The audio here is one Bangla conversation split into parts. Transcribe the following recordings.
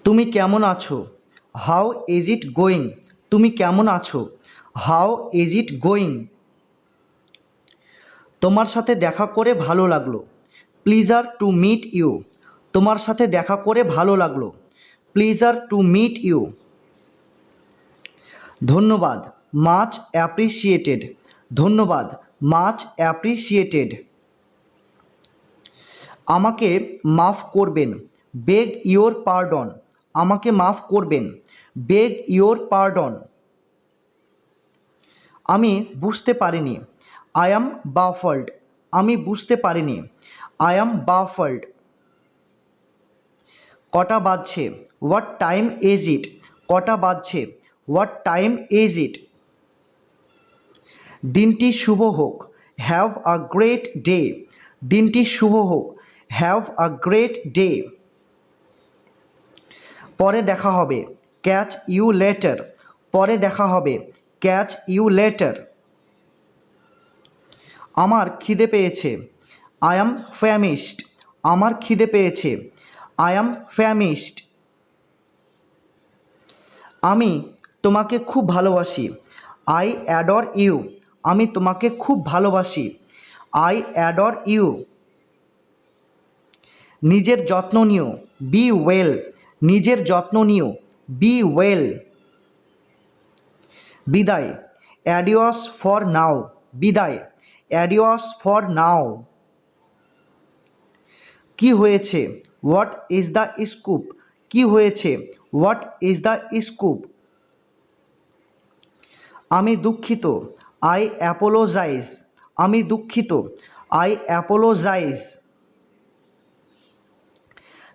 তুমি কেমন আছো? How is it going? তুমি কেমন আছো? How is it going? তোমার সাথে দেখা করে ভালো লাগলো। Pleasure to meet you. তোমার সাথে দেখা করে ভালো লাগলো। Pleasure to meet you. ধন্যবাদ, মাচ অ্যাপ্রিসিয়েটেড। ধন্যবাদ, মাচ অ্যাপ্রিসিয়েটেড। আমাকে মাফ করবেন। Beg your pardon. আমাকে মাফ করবেন। Beg your pardon. আমি বুঝতে পারিনি। I am baffled. আমি বুঝতে পারিনি। I am baffled. কটা বাজছে? হোয়াট টাইম ইজ ইট? কটা বাজছে? What time is it? দিনটি শুভ হোক। Have a great day. দিনটি শুভ হোক। Have a great day. পরে দেখা হবে। Catch you later. পরে দেখা হবে। Catch you later. আমার খিদে পেয়েছে। I am famished. আমার খিদে পেয়েছে। I am famished. আমি তোমাকে খুব ভালোবাসি। I adore you. আমি তোমাকে খুব ভালোবাসি। I adore you. নিজের যত্ন নিও। Be well. নিজের যত্ন নিও। Be well. বিদায়। Adios for now. বিদায়। Adios for now. কি হয়েছে? What is the scoop? কি হয়েছে? What is the scoop? আমি দুঃখিত। I apologize. আমি দুঃখিত। I apologize.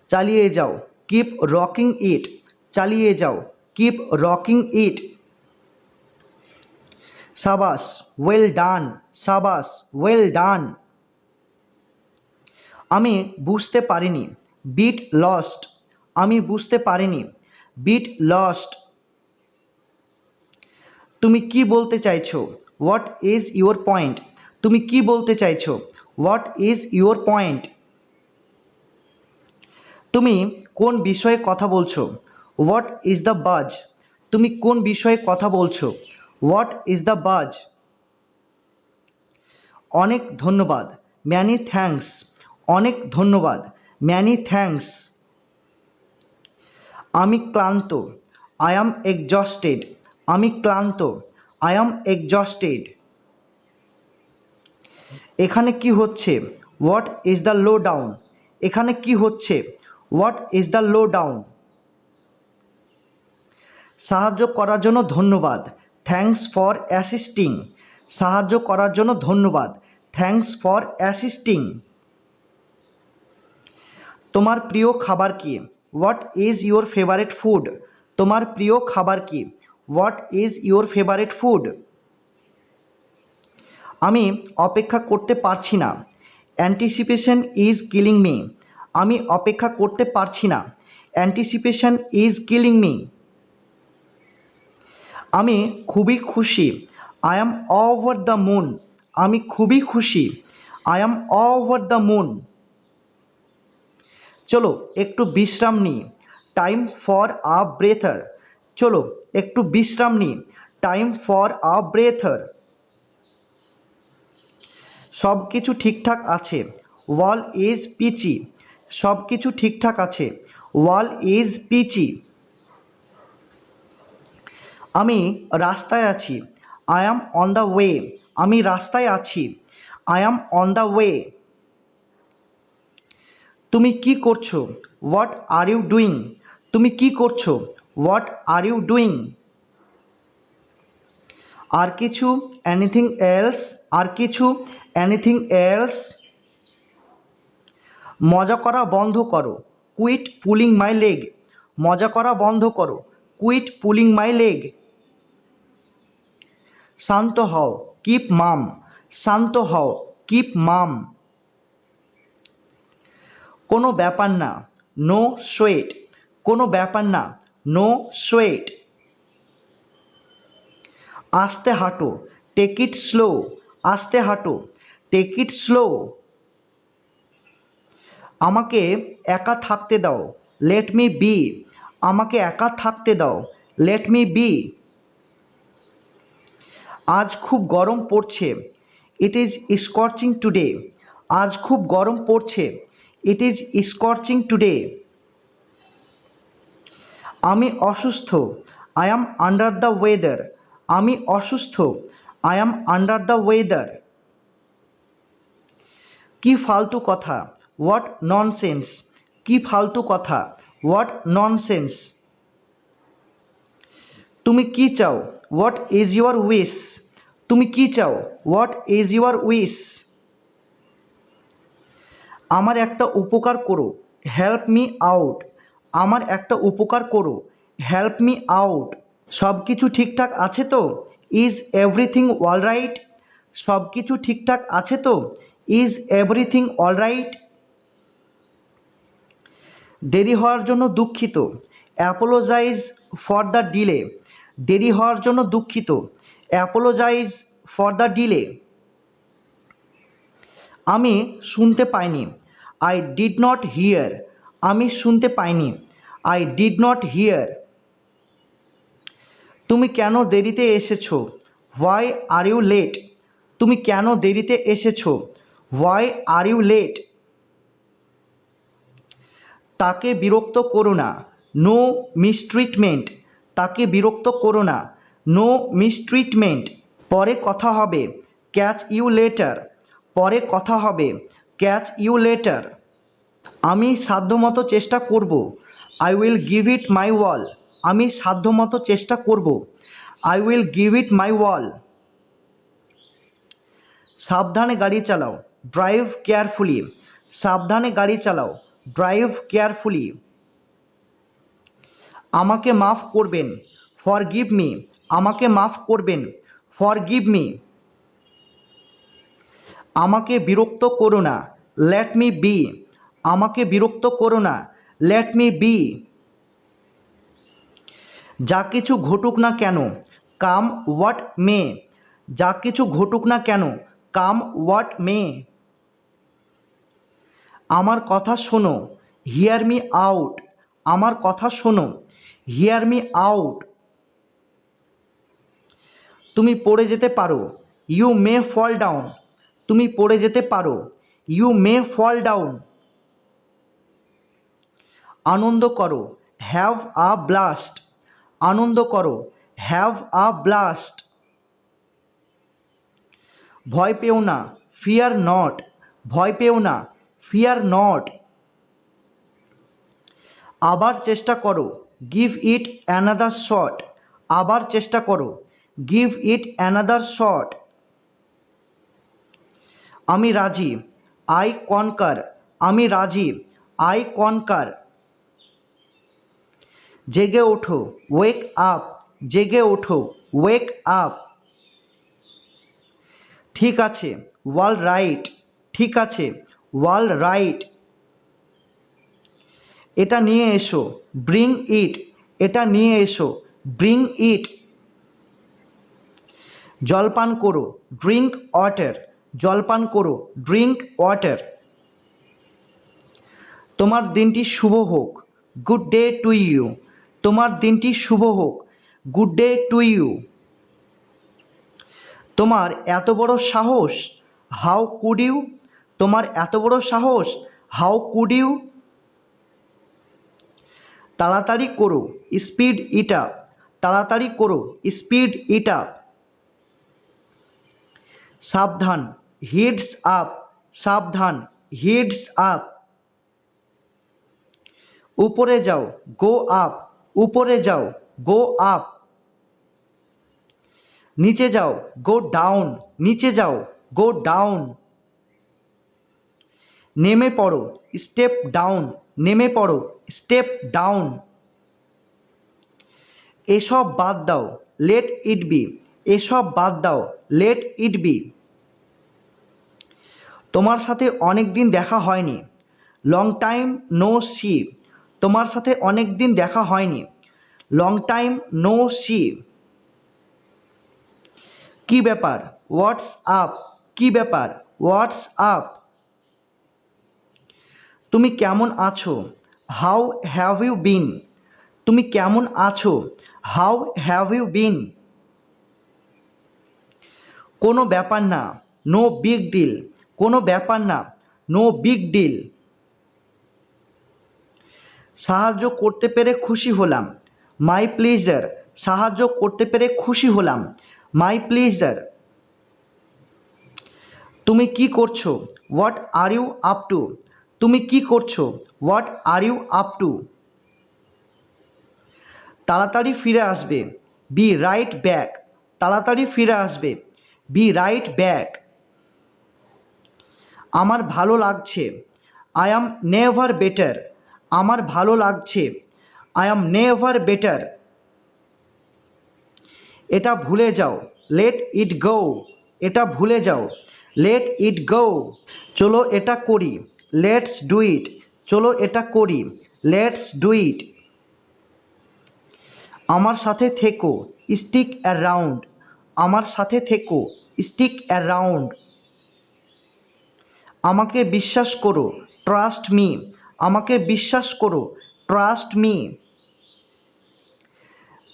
চালিয়ে যাও। Keep rocking it. চালিয়ে যাও। Keep rocking it. সাবাস, ওয়েল ডান। সাবাস, ওয়েল ডান। আমি বুঝতে পারিনি। Bit lost. আমি বুঝতে পারিনি। Bit lost. তুমি কি বলতে চাইছো? What is your point? তুমি কি বলতে চাইছো? What is your point? তুমি কোন বিষয়ে কথা বলছো? হোয়াট ইজ দ্য বাজ? তুমি কোন বিষয়ে কথা বলছো? What is the buzz? অনেক ধন্যবাদ। Many thanks. অনেক ধন্যবাদ। Many thanks. আমি ক্লান্ত। I am exhausted. আমি ক্লান্ত। I am exhausted. এখানে কি হচ্ছে? What is the lowdown? এখানে কি হচ্ছে? What is the lowdown? সাহায্য করার জন্য ধন্যবাদ। Thanks for assisting. সাহায্য করার জন্য ধন্যবাদ। Thanks for assisting. তোমার প্রিয় খাবার কি? What is your favourite food? তোমার প্রিয় খাবার কি? What is your favourite food? আমি অপেক্ষা করতে পারছি না। Anticipation is killing me. আমি অপেক্ষা করতে পারছি না। Anticipation is killing me. আমি খুবই খুশি। I am over the moon. আমি খুবই খুশি। I am over the moon. চলো একটু বিশ্রাম নিই। Time for a breather. চলো একটু বিশ্রাম নিই। Time for a breather. সব কিছু ঠিকঠাক আছে। All is peachy. সব কিছু ঠিকঠাক আছে। All is peachy. আমি রাস্তায় আছি। I am on the way. আমি রাস্তায় আছি। I am on the way. তুমি কি করছো? What are you doing? তুমি কি করছো? What are you doing? আর কিছু? Anything else? আর কিছু? Anything else? মজা করা বন্ধ করো। Quit pulling my leg. মজা করা বন্ধ করো। Quit pulling my leg. শান্ত হও। Keep mum. শান্ত হও। Keep mum. কোনো ব্যাপার না। No sweat. কোনো ব্যাপার না। No sweat. আস্তে হাঁটো। Take it slow. আস্তে হাঁটো। Take it slow. আমাকে একা থাকতে দাও। Let me be. আমাকে একা থাকতে দাও, লেট মি বি। আজ খুব গরম পড়ছে, ইট ইজ স্কর্চিং টুডে। আজ খুব গরম পড়ছে, ইট ইজ স্কর্চিং টুডে। আমি অসুস্থ, I am under the weather. আমি অসুস্থ, I am under the weather. কি ফালতু কথা, হোয়াট ননসেন্স। কি ফালতু কথা, হোয়াট ননসেন্স। তুমি কি চাও, হোয়াট ইজ ইউর উইশ। তুমি কি চাও, হোয়াট ইজ ইউর উইশ। আমার একটা উপকার করো, হেল্প মি আউট। আমার একটা উপকার করো, হেল্প মি আউট। সব কিছু ঠিকঠাক আছে তো, ইজ এভরিথিং অলরাইট। সব কিছু ঠিকঠাক আছে তো, ইজ এভরিথিং অলরাইট। দেরি হওয়ার জন্য দুঃখিত, অ্যাপোলোজাইজ ফর দ্য ডিলে। দেরি হওয়ার জন্য দুঃখিত, অ্যাপোলোজাইজ ফর দ্য ডিলে। আমি শুনতে পাইনি, আই ডিড নট হিয়ার। আমি শুনতে পাইনি, আই ডিড নট হিয়ার। তুমি কেন দেরিতে এসেছো, হোয়াই আর ইউ লেট। তুমি কেন দেরিতে এসেছো, হোয়াই আর ইউ লেট। তাকে বিরক্ত করো না, নো মিসট্রিটমেন্ট। তাকে বিরক্ত করো না, নো মিসট্রিটমেন্ট। পরে কথা হবে, ক্যাচ ইউ লেটার। পরে কথা হবে, ক্যাচ ইউ লেটার। আমি সাধ্যমতো চেষ্টা করব, আই উইল গিভ ইট মাই ওয়াল। আমি সাধ্যমতো চেষ্টা করব, আই উইল গিভ ইট মাই ওয়াল। সাবধানে গাড়ি চালাও, ড্রাইভ কেয়ারফুলি। সাবধানে গাড়ি চালাও, ড্রাইভ কেয়ারফুলি। আমাকে মাফ করবেন, ফরগিভ মি। আমাকে মাফ করবেন, ফরগিভ মি। আমাকে বিরক্ত করো না, লেট মি বি। আমাকে বিরক্ত করো না, লেট মি বি। যা কিছু ঘটুক না কেন, কাম হোয়াট মে। যা কিছু ঘটুক না কেন, কাম হোয়াট মে। আমার কথা শোনো, হিয়ার মি আউট। আমার কথা শোনো, হিয়ার মি আউট। তুমি পড়ে যেতে পারো, ইউ মে ফল ডাউন। তুমি পড়ে যেতে পারো, ইউ মে ফল ডাউন। আনন্দ করো, হ্যাভ আ ব্লাস্ট। আনন্দ করো, হ্যাভ আ ব্লাস্ট। ভয় পেও না, ফিয়ার নট। ভয় পেও না, ফিয়ার নট। আবার চেষ্টা করো, গিভ ইট অ্যানাদার শট। আবার চেষ্টা করো, গিভ ইট অ্যানাদার শট। আমি রাজি, আই কনকার। আমি রাজি, আই কনকার। জেগে ওঠো, ওয়েক আপ। জেগে ওঠো, ওয়েক আপ। ঠিক আছে, ওয়াল রাইট। ঠিক আছে, ওয়াল রাইট। এটা নিয়ে এসো, ব্রিং ইট। এটা নিয়ে এসো, ব্রিং ইট। জলপান করো, ড্রিঙ্ক ওয়াটার। জলপান করো, ড্রিঙ্ক ওয়াটার। তোমার দিনটি শুভ হোক, গুড ডে টু ইউ। তোমার দিনটি শুভ হোক, গুড ডে টু ইউ। তোমার এত বড় সাহস, হাউ কুড ইউ। তোমার এত বড় সাহস, হাউ কুড ইউ। তাড়াতাড়ি করো, স্পিড ইট আপ। তাড়াতাড়ি করো, স্পিড ইট আপ। সাবধান, হিডস আপ। সাবধান, হিডস আপ। উপরে যাও, গো আপ। উপরে যাও, গো আপ। নিচে যাও, গো ডাউন। নিচে যাও, গো ডাউন। নেমে পড়ো, স্টেপ ডাউন। নেমে পড়ো, স্টেপ ডাউন। এসব বাদ দাও, লেট ইট বি। এসব বাদ দাও, লেট ইট বি। তোমার সাথে অনেক দিন দেখা হয়নি, লং টাইম নো সি। তোমার সাথে অনেক দিন দেখা হয়নি, লং টাইম নো সি। কি ব্যাপার, হোয়াটস আপ। কি ব্যাপার, হোয়াটস আপ। তুমি কেমন আছো, হাউ হ্যাভ ইউ বিন। তুমি কেমন আছো? How have you been? কোনো ব্যাপার না, নো বিগ ডিল। কোনো ব্যাপার না, নো বিগ ডিল। সাহায্য করতে পেরে খুশি হলাম, মাই প্লেজার। সাহায্য করতে পেরে খুশি হলাম, মাই প্লেজার। তুমি কি করছো? What are you up to? তুমি কি করছো? What are you up to? তাড়াতাড়ি ফিরে আসবে, বি রাইট ব্যাক। তাড়াতাড়ি ফিরে আসবে, বি রাইট ব্যাক। আমার ভালো লাগছে, আই অ্যাম নেভার বেটার। আমার ভালো লাগছে, আই অ্যাম নেভার বেটার। এটা ভুলে যাও, লেট ইট গো। এটা ভুলে যাও, লেট ইট গো। চলো এটা করি, লেটস ডু ইট। চলো এটা করি, লেটস ডু ইট। আমার সাথে থেকো, স্টিক অ্যারাউন্ড। আমার সাথে থেকো, স্টিক অ্যারাউন্ড। আমাকে বিশ্বাস করো, ট্রাস্ট মি। আমাকে বিশ্বাস করো, ট্রাস্ট মি।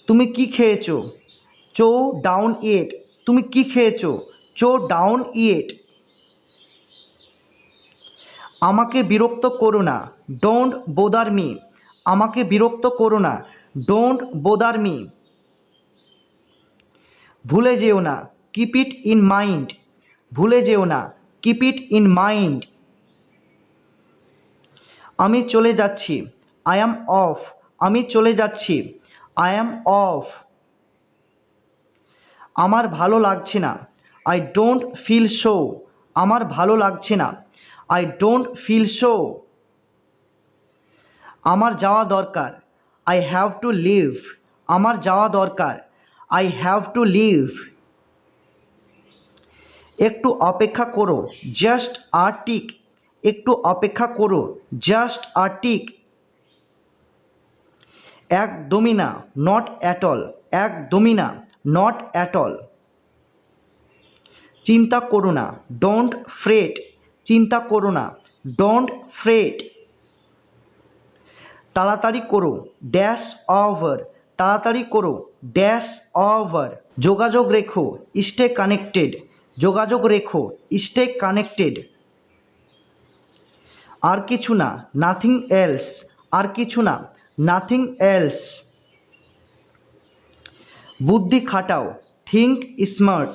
তুমি কি খেয়েছো? চো ডাউন ইট। তুমি কি খেয়েছো? চো ডাউন ইট। আমাকে বিরক্ত করো না, ডোন্ট বোদার মি। আমাকে বিরক্ত করো না, ডোন্ট বোদার মি। ভুলে যেও না, কিপ ইট ইন মাইন্ড। ভুলে যেও না, কিপ ইট ইন মাইন্ড। আমি চলে যাচ্ছি, আই অ্যাম অফ। আমি চলে যাচ্ছি, আই অ্যাম অফ। আমার ভালো লাগছে না, আই ডোন্ট ফিল সো। আমার ভালো লাগছে না, আই ডোন্ট ফিল সো। আমার যাওয়া দরকার, আই হ্যাভ টু লিভ। আমার যাওয়া দরকার, আই হ্যাভ টু লিভ। একটু অপেক্ষা করো, জাস্ট আ টিক। একটু অপেক্ষা করো, জাস্ট আ টিক। একদমই না, নট অ্যাট অল। একদমই না, নট অ্যাট অল। চিন্তা করো না, ডোন্ট ফ্রেট। চিন্তা করো না, ডোন্ট ফ্রেট। তাড়াতাড়ি করো, ড্যাশ ওভার। তাড়াতাড়ি করো, ড্যাশ ওভার। যোগাযোগ রেখো, স্টে কানেক্টেড। যোগাযোগ রেখো, স্টে কানেক্টেড। আর কিছু না, নাথিং এলস। আর কিছু না, নাথিং এলস। বুদ্ধি খাটাও, থিঙ্ক স্মার্ট।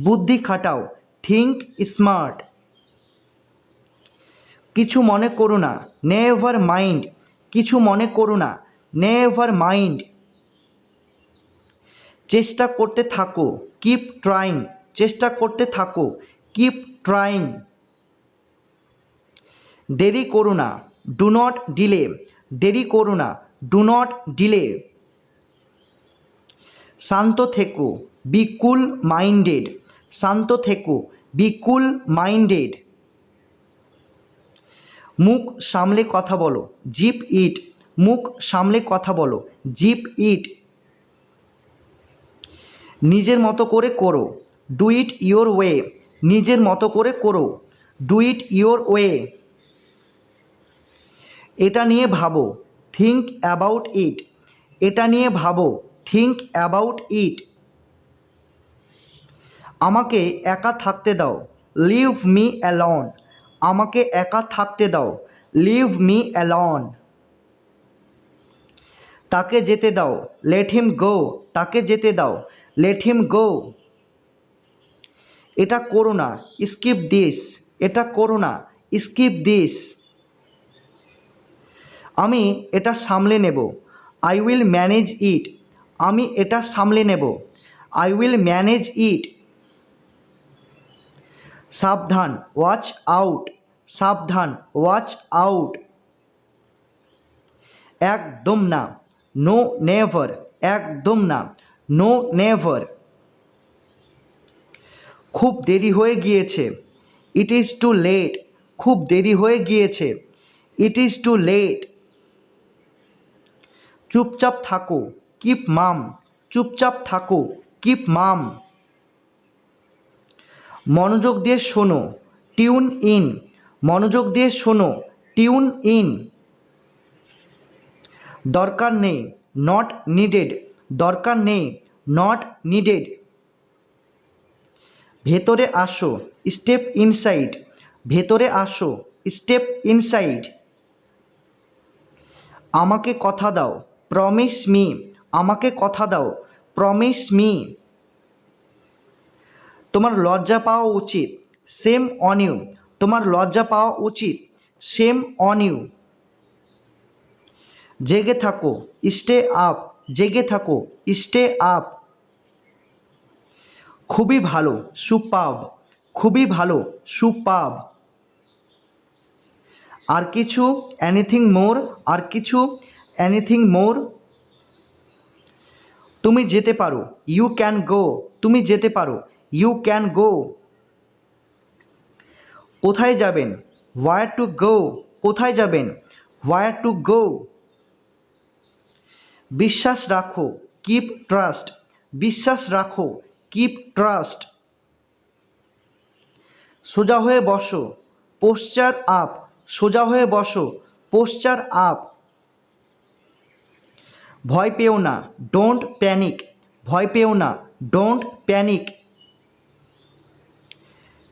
বুদ্ধি খাটাও, থিঙ্ক স্মার্ট। কিছু মনে করো না, নেভার মাইন্ড। কিছু মনে করো না, নেভার মাইন্ড। চেষ্টা করতে থাকো, কিপ ট্রাইং। চেষ্টা করতে থাকো, কিপ ট্রাইং। দেরি করো না, ডু নট ডিলে। দেরি করো না, ডু নট ডিলে। শান্ত থেকো, বি কুল মাইন্ডেড। শান্ত থেকো, বি কুল মাইন্ডেড। মুখ সামলে কথা বলো, জিপ ইট। মুখ সামলে কথা বলো, জিপ ইট। নিজের মতো করে করো, ডু ইট ইয়োর ওয়ে। নিজের মতো করে করো, ডু ইট ইয়োর ওয়ে। এটা নিয়ে ভাবো, থিঙ্ক অ্যাবাউট ইট। এটা নিয়ে ভাবো, থিঙ্ক অ্যাবাউট ইট। আমাকে একা থাকতে দাও, লিভ মি অ্যালন। আমাকে একা থাকতে দাও, লিভ মি অ্যালন। তাকে যেতে দাও, লেট হিম গো। তাকে যেতে দাও, লেট হিম গো। এটা করো না, স্কিপ দিস। এটা করো না, স্কিপ দিস। আমি এটা সামলে নেব, আই উইল ম্যানেজ ইট। আমি এটা সামলে নেব, আই উইল ম্যানেজ ইট। সাবধান, ওয়াচ আউট। সাবধান, ওয়াচ আউট। একদম না, নো নেভার। একদম না, নো নেভার। খুব দেরি হয়ে গিয়েছে, ইট ইজ টু লেট। খুব দেরি হয়ে গিয়েছে, ইট ইজ টু লেট। চুপচাপ থাকো, কিপ মাম। চুপচাপ থাকো, কিপ মাম। মনোযোগ দিয়ে শোনো, টিউন ইন। মনোযোগ দিয়ে শোনো, টিউন ইন। দরকার নেই, নট নিডেড, দরকার নেই, নট নিডেড। ভেতরে আসো, স্টেপ ইনসাইড, ভেতরে আসো, স্টেপ ইনসাইড। আমাকে কথা দাও, প্রমিস মি, আমাকে কথা দাও, প্রমিস মি। তোমার লজ্জা পাওয়া উচিত, সেম অন ইউ, তোমার লজ্জা পাওয়া উচিত, সেম অন ইউ। জেগে থাকো, স্টে আপ, জেগে থাকো, স্টে আপ। খুবই ভালো, সুপারব, খুবই ভালো, সুপারব। আর কিছু, এনিথিং মোর, আর কিছু, এনিথিং মোর। তুমি যেতে পারো, ইউ ক্যান গো, তুমি যেতে পারো, ইউ ক্যান গো। কোথায় যাবেন, হোয়ার টু গো, কোথায় যাবেন, হোয়ার টু গো। বিশ্বাস রাখো, কিপ ট্রাস্ট, বিশ্বাস রাখো, কিপ ট্রাস্ট। সোজা হয়ে বসো, পোশ্চার আপ, সোজা হয়ে বসো, পোশ্চার আপ। ভয় পেও না, ডোন্ট প্যানিক, ভয় পেও না, ডোন্ট প্যানিক।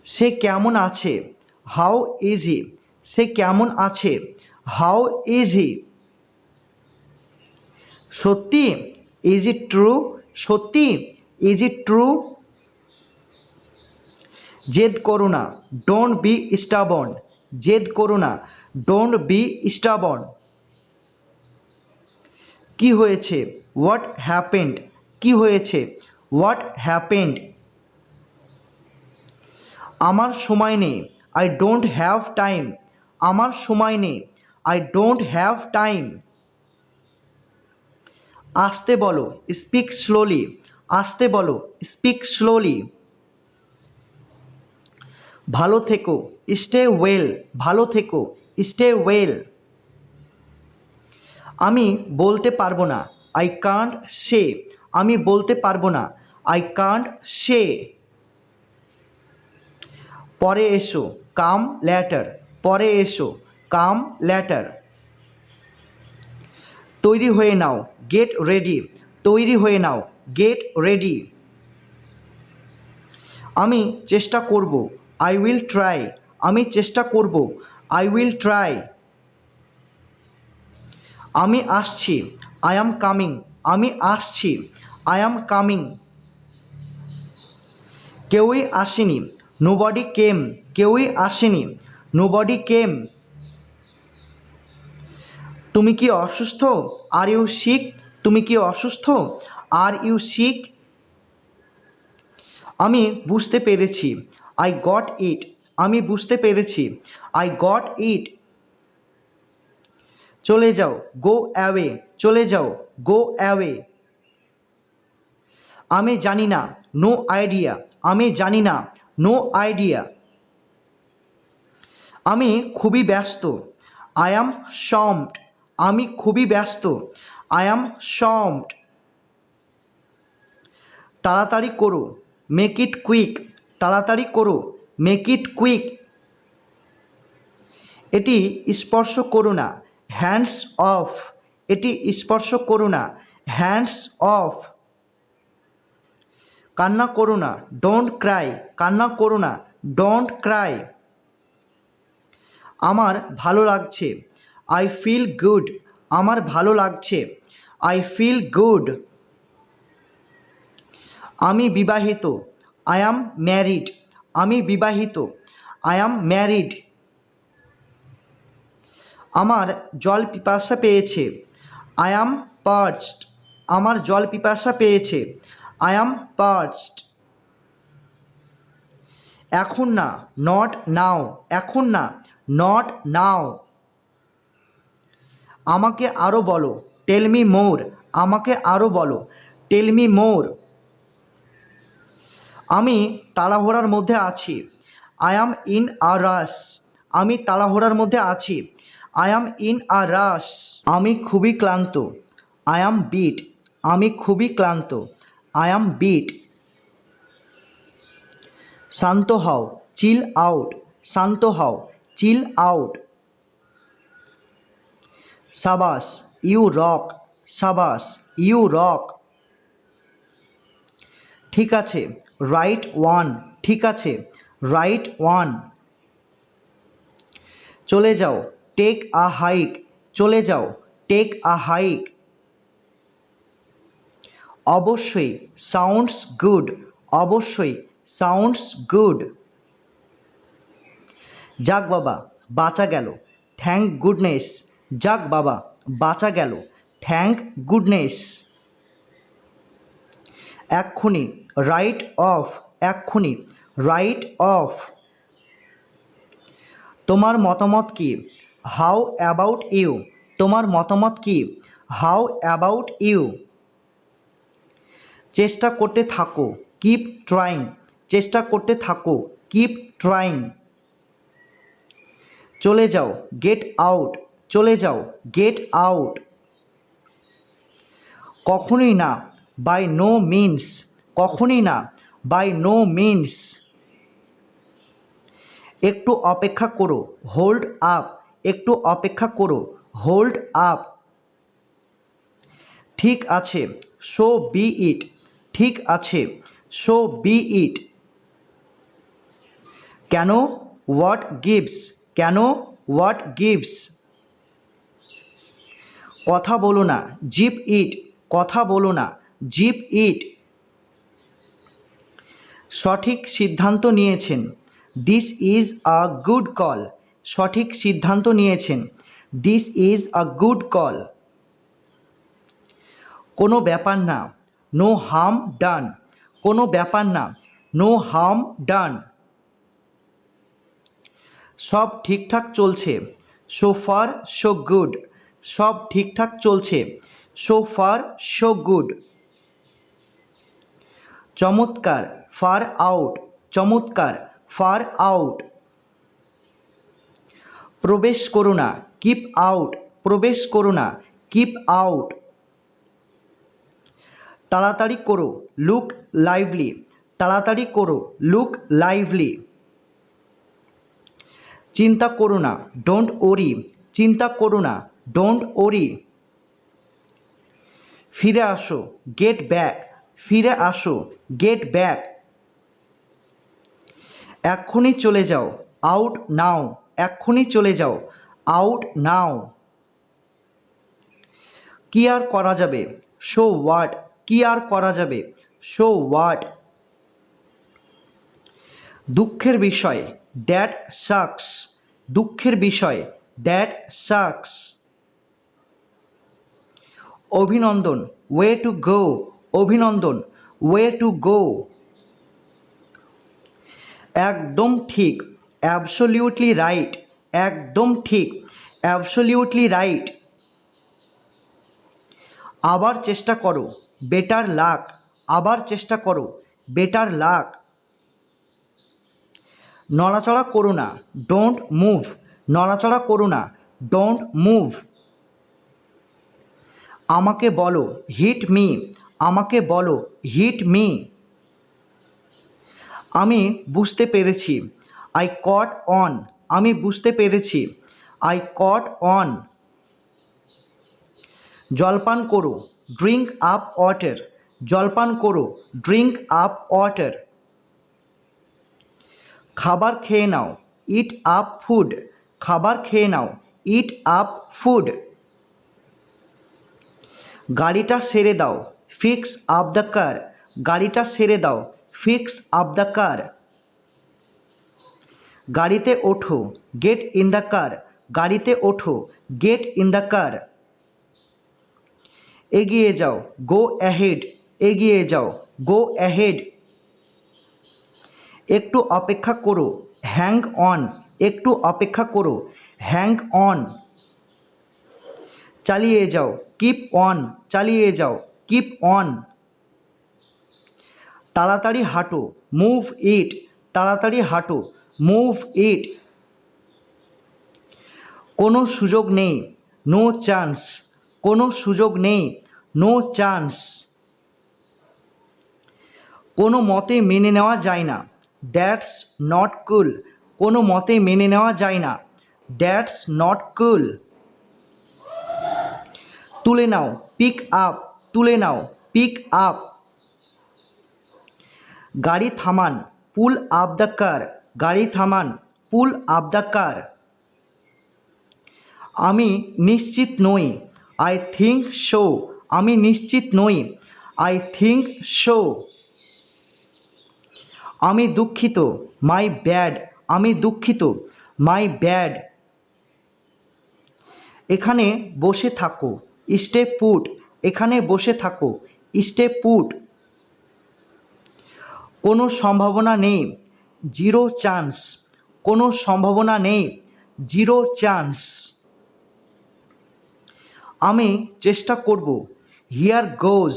সে কেমন আছে, হাউ ইজ হি, সে কেমন আছে, হাউ ইজ হি। সত্যি, ইজ ইট ট্রু, সত্যি, ইজ ইট ট্রু। জেদ করো না, ডোন্ট বি স্টাবর্ন, জেদ করো না, ডোন্ট বি স্টাবর্ন। কি হয়েছে, হোয়াট হ্যাপেন্ড, কি হয়েছে, হোয়াট হ্যাপেন্ড। আমার সময় নেই, আই ডোন্ট হ্যাভ টাইম, আমার সময় নেই, আই ডোন্ট হ্যাভ টাইম। আসতে বলো, স্পিক স্লোলি, আসতে বলো, স্পিক স্লোলি। ভালো থেকো, স্টে ওয়েল, ভালো থেকো, স্টে ওয়েল। আমি বলতে পারবো না, আই কান্ট সে, আমি বলতে পারবো না, আই কান্ট সে। পরে এসো, কাম ল্যাটার, পরে এসো, কাম ল্যাটার। তৈরি হয়ে নাও, গেট রেডি, তৈরি হয়ে নাও, গেট রেডি। আমি চেষ্টা করব, আই উইল ট্রাই, আমি চেষ্টা করব, আই উইল ট্রাই। আমি আসছি, আই অ্যাম কামিং, আমি আসছি, আই অ্যাম কামিং। কেউই আসেনি, নোবডি কেম, কেউই আসেনি, নোবডি কেম। তুমি কি অসুস্থ, আর ইউ সিক, তুমি কি অসুস্থ, আর ইউ সিক। আমি বুঝতে পেরেছি, আই গট ইট, আমি বুঝতে পেরেছি, আই গট ইট। চলে যাও, গো অ্যাওয়ে, চলে যাও, গো অ্যাওয়ে। আমি জানি না, নো আইডিয়া, আমি জানি না, নো আইডিয়া। আমি খুবই ব্যস্ত, আই অ্যাম শম্পড, আমি খুবই ব্যস্ত, আই অ্যাম শম্পড। তাড়াতাড়ি করো, মেক ইট কুইক, তাড়াতাড়ি করো, মেক ইট কুইক। এটি স্পর্শ করো না, হ্যান্ডস অফ, এটি স্পর্শ করো না, হ্যান্ডস অফ। কান্না করো না, ডোন্ট ক্রাই, কান্না করো না, ডোন্ট ক্রাই। আমার ভালো লাগছে, আই ফিল গুড, আমার ভালো লাগছে, আই ফিল গুড। আমি বিবাহিত, আই অ্যাম ম্যারিড, আমি বিবাহিত, আই অ্যাম ম্যারিড। আমার জল পিপাসা পেয়েছে, আই অ্যাম পার্চড, আমার জল পিপাসা পেয়েছে, আই অ্যাম পার্চড। এখন না, নট নাও, এখন না, নট নাও। আমাকে আরও বলো, টেল মি মোর, আমাকে আরও বলো, টেল মি মোর। আমি তাড়াহুড়ার মধ্যে আছি, আই অ্যাম ইন আ রাশ, আমি তাড়াহুড়ার মধ্যে আছি, আই অ্যাম ইন আ রাশ। আমি খুবই ক্লান্ত, আই অ্যাম বিট, আমি খুবই ক্লান্ত, আই অ্যাম বিট। শান্ত হও, চিল আউট, শান্ত হও, চিল আউট। সাবাস, ইউ রক, সাবাস, ইউ রক। ঠিক আছে, রাইট ওয়ান। ঠিক আছে, রাইট ওয়ান। চলে যাও, টেক আ হাইক। চলে যাও, টেক আ হাইক। অবশ্যই, সাউন্ডস গুড। অবশ্যই, সাউন্ডস গুড। যাক বাবা, বাঁচা গেল। Thank goodness. যাক বাবা, বাঁচা গেল। Thank goodness. এক্ষুনি, রাইট অফ। এক্ষুনি, রাইট অফ। তোমার মতামত কি? How about you? তোমার মতামত কি? How about you? চেষ্টা করতে থাকো, কিপ ট্রাইং। চেষ্টা করতে থাকো, কিপ ট্রাইং। চলে যাও, গেট আউট। চলে যাও, গেট আউট। কখনোই না, বাই নো মিনস। কখনোই না, বাই নো মিনস। একটু অপেক্ষা করো, হোল্ড আপ। একটু অপেক্ষা করো, হোল্ড আপ। ঠিক আছে, সো বি ইট। ঠিক আছে, সো বি ইট। কেন? What gives? কেন? What gives? কথা বলো না, জিপ ইট। কথা বলো না, জিপ ইট। সঠিক সিদ্ধান্ত নিয়েছেন। This is a good call. সঠিক সিদ্ধান্ত নিয়েছেন। This is a good call. কোনো ব্যাপার না, নো হার্ম ডান। কোনো ব্যাপার না, নো হার্ম ডান। সব ঠিকঠাক চলছে। So far so good. সব ঠিকঠাক চলছে। So far so good. চমৎকার, ফার আউট। চমৎকার, ফার আউট। প্রবেশ করো না, কিপ আউট। প্রবেশ করো না, কিপ আউট। তাড়াতাড়ি করো, লুক লাইভলি। তাড়াতাড়ি করো, লুক লাইভলি। চিন্তা করো না, ডোন্ট ওরি। চিন্তা করো না, ডোন্ট ওরি। ফিরে আসো, গেট ব্যাক। ফিরে আসো, গেট ব্যাক। এক্ষুনি চলে যাও, আউট নাও। এক্ষুনি চলে যাও, আউট নাও। কি আর করা যাবে? So what? কি আর করা যাবে? So what? দুঃখের বিষয়, দ্যাট সাকস। দুঃখের বিষয়, দ্যাট সাকস। অভিনন্দন, ওয়ে টু গো। অভিনন্দন, ওয়ে টু গো। একদম ঠিক, অ্যাবসোলিউটলি রাইট। একদম ঠিক, অ্যাবসোলিউটলি রাইট। আবার চেষ্টা করো, বেটার লাক। আবার চেষ্টা করো, বেটার লাক। নড়াচড়া করো না, ডোন্ট মুভ। নড়াচড়া করো না, ডোন্ট মুভ। আমাকে বলো, হিট মি। আমাকে বলো, হিট মি। আমি বুঝতে পেরেছি, আই কট অন। আমি বুঝতে পেরেছি, আই কট অন। জলপান করো, ড্রিঙ্ক আপ ওয়াটার। জলপান করো, ড্রিঙ্ক আপ ওয়াটার। খাবার খেয়ে নাও, ইট আপ ফুড। খাবার খেয়ে নাও, ইট আপ ফুড। গাড়িটা সেরে দাও, ফিক্স আপ দ্য কার। গাড়িটা সেরে দাও, ফিক্স আপ দ্য কার। গাড়িতে ওঠো, গেট ইন দ্য কার। গাড়িতে ওঠো, গেট ইন দ্য কার। এগিয়ে যাও, গো অ্যাহেড। এগিয়ে যাও, গো অ্যাহেড। একটু অপেক্ষা করো, হ্যাং অন। একটু অপেক্ষা করো, হ্যাং অন। চালিয়ে যাও, কিপ অন। চালিয়ে যাও, কিপ অন। তাড়াতাড়ি হাঁটো, মুভ ইট। তাড়াতাড়ি হাঁটো, মুভ ইট। কোনো সুযোগ নেই, নো চান্স। কোনো সুযোগ নেই, নো চান্স। কোনো মতে মেনে নেওয়া যায় না, দ্যাটস নট কুল। কোনো মতে মেনে নেওয়া যায় না, দ্যাটস নট কুল। তুলে নাও, পিক আপ, তুলে নাও, পিক আপ। গাড়ি থামান, পুল আপ দ্য কার, গাড়ি থামান, পুল আপ দ্য কার। আমি নিশ্চিত নই, আই থিঙ্ক সো, আমি নিশ্চিত নই, আই থিঙ্ক সো। আমি দুঃখিত, মাই ব্যাড, আমি দুঃখিত, মাই ব্যাড। এখানে বসে থাকো, স্টে পুট, এখানে বসে থাকো, স্টে পুট। কোনো সম্ভাবনা নেই, জিরো চান্স, কোনো সম্ভাবনা নেই, জিরো চান্স। আমি চেষ্টা করব, হিয়ার গোজ,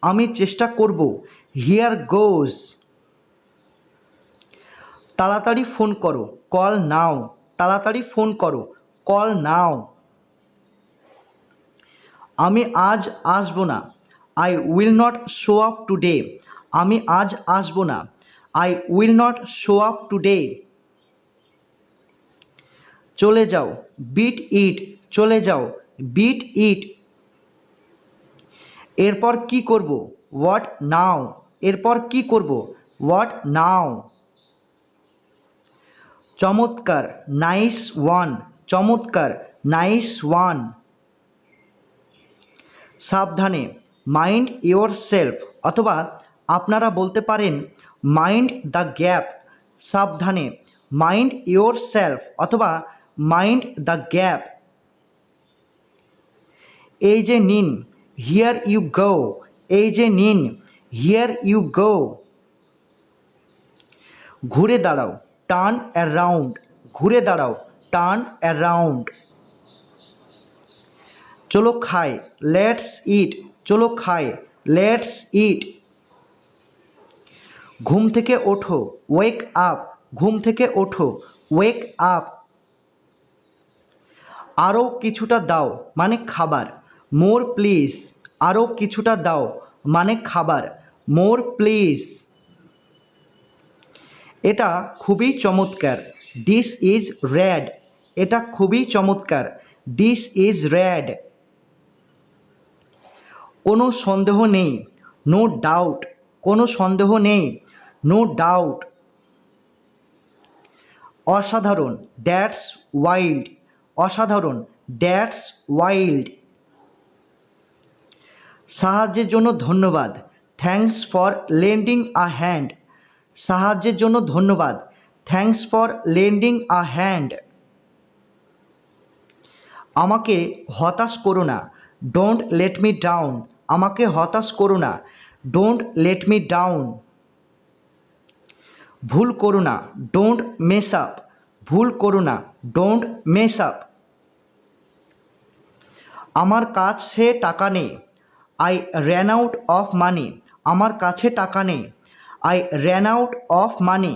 আমি চেষ্টা করব, হিয়ার গোজ। তাড়াতাড়ি ফোন করো, কল নাও, তাড়াতাড়ি ফোন করো, কল নাও। আমি আজ আসবো না, I will not show up today, আমি আজ আসবো না, I will not show up today. চলে যাও, বিট ইট, চলে যাও, বিট ইট। এরপর কি করব, হোয়াট নাও, এরপর কি করব, হোয়াট নাও। চমৎকার, নাইস ওয়ান, চমৎকার, নাইস ওয়ান। সাবধানে, মাইন্ড ইয়োর সেলফ, অথবা আপনারা বলতে পারেন মাইন্ড দ্য গ্যাপ। সাবধানে, মাইন্ড ইয়োর সেলফ, অথবা মাইন্ড দ্য গ্যাপ। এই যে নিন, হিয়ার ইউ গো, এই যে নিন, হিয়ার ইউ গো। ঘুরে দাঁড়াও, টার্ন অ্যারাউন্ড, ঘুরে দাঁড়াও, টার্ন অ্যারাউন্ড। চলো খাই, লেটস ইট, চলো খাই, লেটস ইট। ঘুম থেকে ওঠো, ওয়েক আপ, ঘুম থেকে ওঠো, ওয়েক আপ। আরও কিছুটা দাও মানে খাবার, মোর প্লিজ, আরও কিছুটা দাও মানে খাবার, মোর প্লিজ। এটা খুবই চমৎকার, দিস ইজ র্যাড, এটা খুবই চমৎকার, দিস ইজ র্যাড। কোনো সন্দেহ নেই, নো ডাউট, কোনো সন্দেহ নেই, নো ডাউট। অসাধারণ, দ্যাটস ওয়াইল্ড, অসাধারণ, দ্যাটস ওয়াইল্ড। সাহায্যের জন্য ধন্যবাদ, thanks for lending a hand, সাহায্যের জন্য ধন্যবাদ, thanks for lending a hand. আমাকে হতাশ করো না, ডোন্ট লেট মি ডাউন, আমাকে হতাশ করো না, ডোন্ট লেট মি ডাউন। ভুল করো না, ডোন্ট মেস আপ, ভুল করো না, ডোন্ট মেস আপ। আমার কাছে টাকা নেই, I ran out of money, আমার কাছে টাকা নেই, I ran out of money.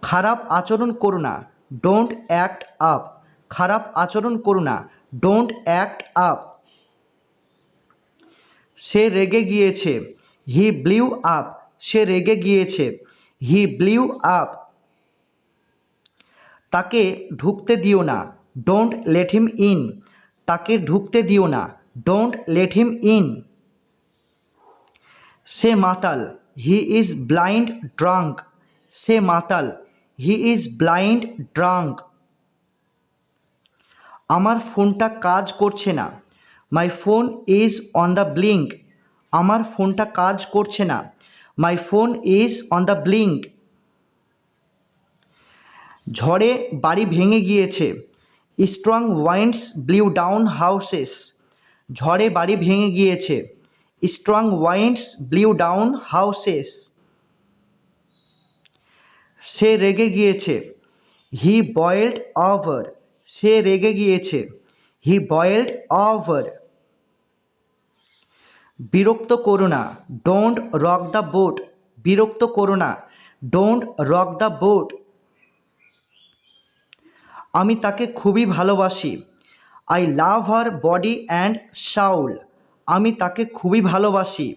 খারাপ আচরণ করো না, ডোন্ট অ্যাক্ট আপ, খারাপ আচরণ করো না, ডোন্ট অ্যাক্ট আপ। সে রেগে গিয়েছে, হি ব্লিউ আপ, সে রেগে গিয়েছে, হি ব্লিউ আপ। তাকে ঢুকতে দিও না, ডোন্ট লেট হিম ইন, তাকে ঢুকতে দিও না, ডোন্ট লেট হিম ইন। সে মাতাল, হি ইজ ব্লাইন্ড ড্রাঙ্ক, সে মাতাল, হি ইজ ব্লাইন্ড ড্রাঙ্ক। আমার ফোনটা কাজ করছে না, my phone is on the blink, আমার ফোনটা কাজ করছে না, my phone is on the blink. ঝড়ে বাড়ি ভেঙে গিয়েছে, স্ট্রং ওয়াইন্ডস ব্লিউ ডাউন হাউসেস, ঝড়ে বাড়ি ভেঙে গিয়েছে, স্ট্রং ওয়াইন্ডস ব্লিউ ডাউন হাউসেস। সে রেগে গিয়েছে, হি বয়েলড ওভার, সে রেগে গিয়েছে, হি বয়েলড ওভার। বিরক্ত করো না, ডোন্ট রক দ্য বোট, বিরক্ত করো না, ডোন্ট রক দ্য বোট। আমি তাকে খুবই ভালোবাসি, I love her body and Saul, আমি তাকে খুবই ভালোবাসি,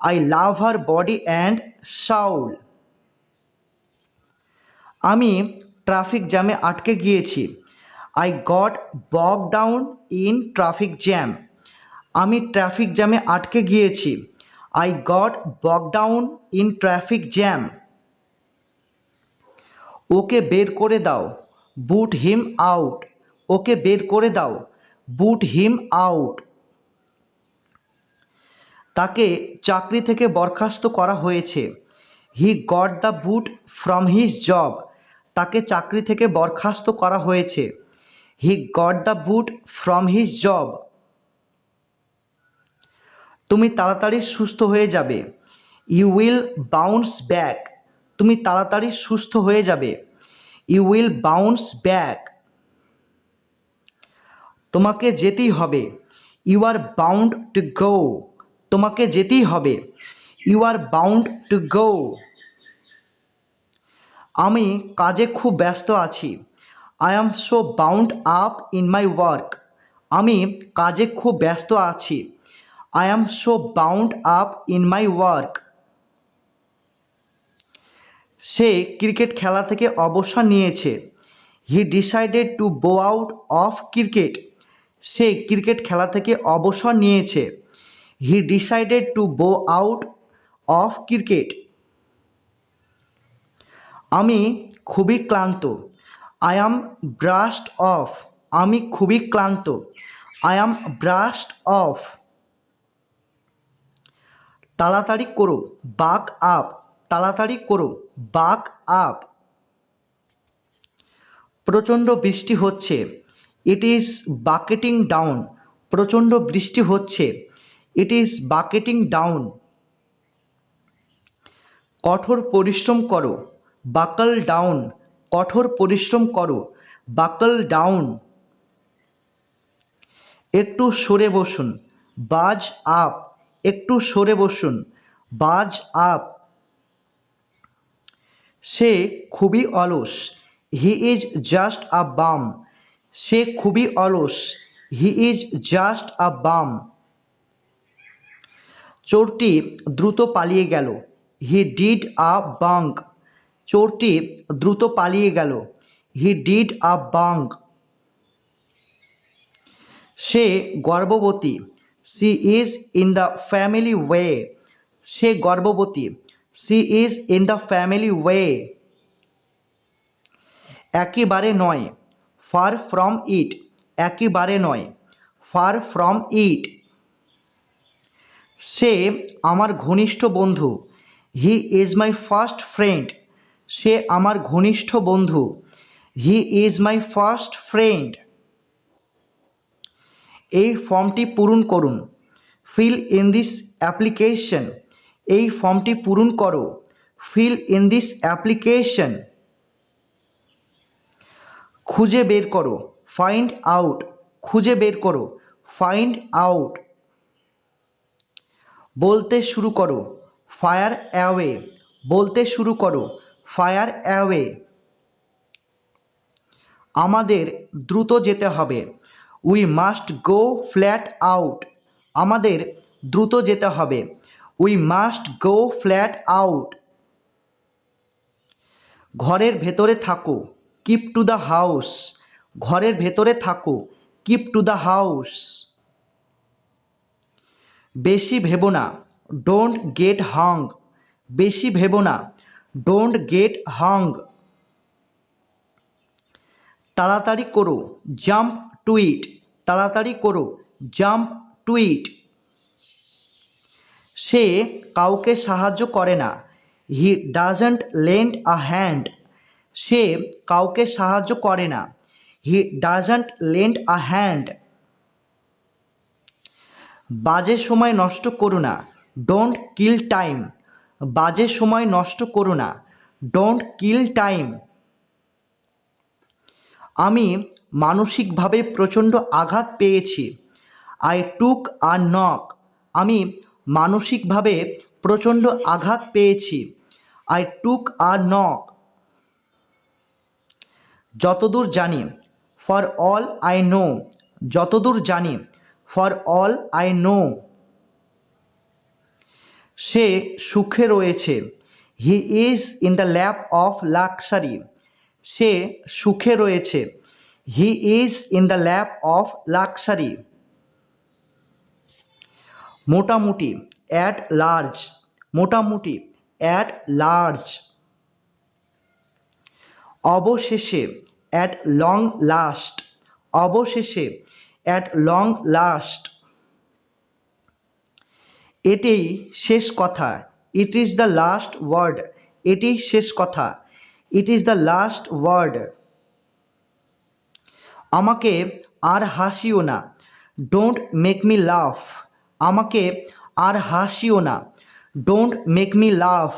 I love her body and Saul. আমি ট্রাফিক জ্যামে আটকে গিয়েছি, I got bogged down in traffic jam. আমি ট্রাফিক জ্যামে আটকে গিয়েছি। I got bogged down in traffic jam. ওকে বের করে দাও। Boot him out. ওকে বের করে দাও। Boot him out. তাকে চাকরি থেকে বরখাস্ত করা হয়েছে। He got the boot from his job. তাকে চাকরি থেকে বরখাস্ত করা হয়েছে। He got the boot from his job. তুমি তাড়াতাড়ি সুস্থ হয়ে যাবে। You will bounce back. তুমি তাড়াতাড়ি সুস্থ হয়ে যাবে। You will bounce back. তোমাকে যেতেই হবে। You are bound to go. তোমাকে যেতেই হবে। You are bound to go. আমি কাজে খুব ব্যস্ত আছি। I am so bound up in my work. আমি কাজে খুব ব্যস্ত আছি। I am so bound up in my work. Say cricket খেলা থেকে অবসর নিয়েছে। He decided to bow out of cricket. Say cricket খেলা থেকে অবসর নিয়েছে। He decided to bow out of cricket. আমি খুবই ক্লান্ত। I am brushed off. আমি খুবই ক্লান্ত। I am brushed off. তাড়াতাড়ি করো। Buck up. তাড়াতাড়ি করো। Buck up. প্রচণ্ড বৃষ্টি হচ্ছে। It is bucketing down. প্রচণ্ড বৃষ্টি হচ্ছে। It is bucketing down. কঠোর পরিশ্রম করো। Buckle down. কঠোর পরিশ্রম করো। Buckle down. একটু সরে বসুন। Budge up. একটু সরে বসুন। Budge up. সে খুবই অলস। He is just a bum. সে খুবই অলস। He is just a bum. চোরটি দ্রুত পালিয়ে গেল। He did a bunk. চোরটি দ্রুত পালিয়ে গেল। He did a bunk. সে গর্ভবতী। She is in the family way. সে গর্ভবতী। She is in the family way. একেবারে নয়। Far from it. একেবারে নয়। Far from it. সে আমার ঘনিষ্ঠ বন্ধু। He is my first friend. সে আমার ঘনিষ্ঠ বন্ধু। He is my first friend. এই ফর্মটি পূরণ করুন। Fill in this application. এই ফর্মটি পূরণ করো। Fill in this application. খুঁজে বের করো। Find out. খুঁজে বের করো। Find out. বলতে শুরু করো। Fire away. বলতে শুরু করো। Fire away. আমাদের দ্রুত যেতে হবে। We must go flat out. আমাদের দ্রুত যেতে হবে। We must go flat out. ঘরের ভেতরে থাকো। Keep to the house. ঘরের ভেতরে থাকো। Keep to the house. বেশি ভেবো না। Don't get hung. বেশি ভেবো না। Don't get hung. তাড়াতাড়ি করো। Jump to it. তাড়াতাড়ি করো। Jump to it. সে কাউকে সাহায্য করে না। He doesn't lend a hand. সে কাউকে সাহায্য করে না। He doesn't lend a hand. বাজে সময় নষ্ট করো না। Don't kill time. বাজে সময় নষ্ট করো না। Don't kill time. আমি মানসিকভাবে প্রচণ্ড আঘাত পেয়েছি। I took a knock. আমি মানসিকভাবে প্রচণ্ড আঘাত পেয়েছি। I took a knock. যতদূর জানি। For all I know. যতদূর জানি। For all I know. সে সুখে রয়েছে। He is in the lap of luxury. সে সুখে রয়েছে। He is in the lap of luxury. মোটামুটি, অ্যাট লার্জ, মোটামুটি, অ্যাট লার্জ। অবশেষে, অ্যাট লং লাস্ট, অবশেষে, অ্যাট লং লাস্ট। এটাই শেষ কথা, it is the last word, এটি শেষ কথা, it is the last word. আমাকে আর হাসিও না, ডোন্ট মেক মি লাফ, আমাকে আর হাসিও না, ডোন্ট মেক মি লাফ।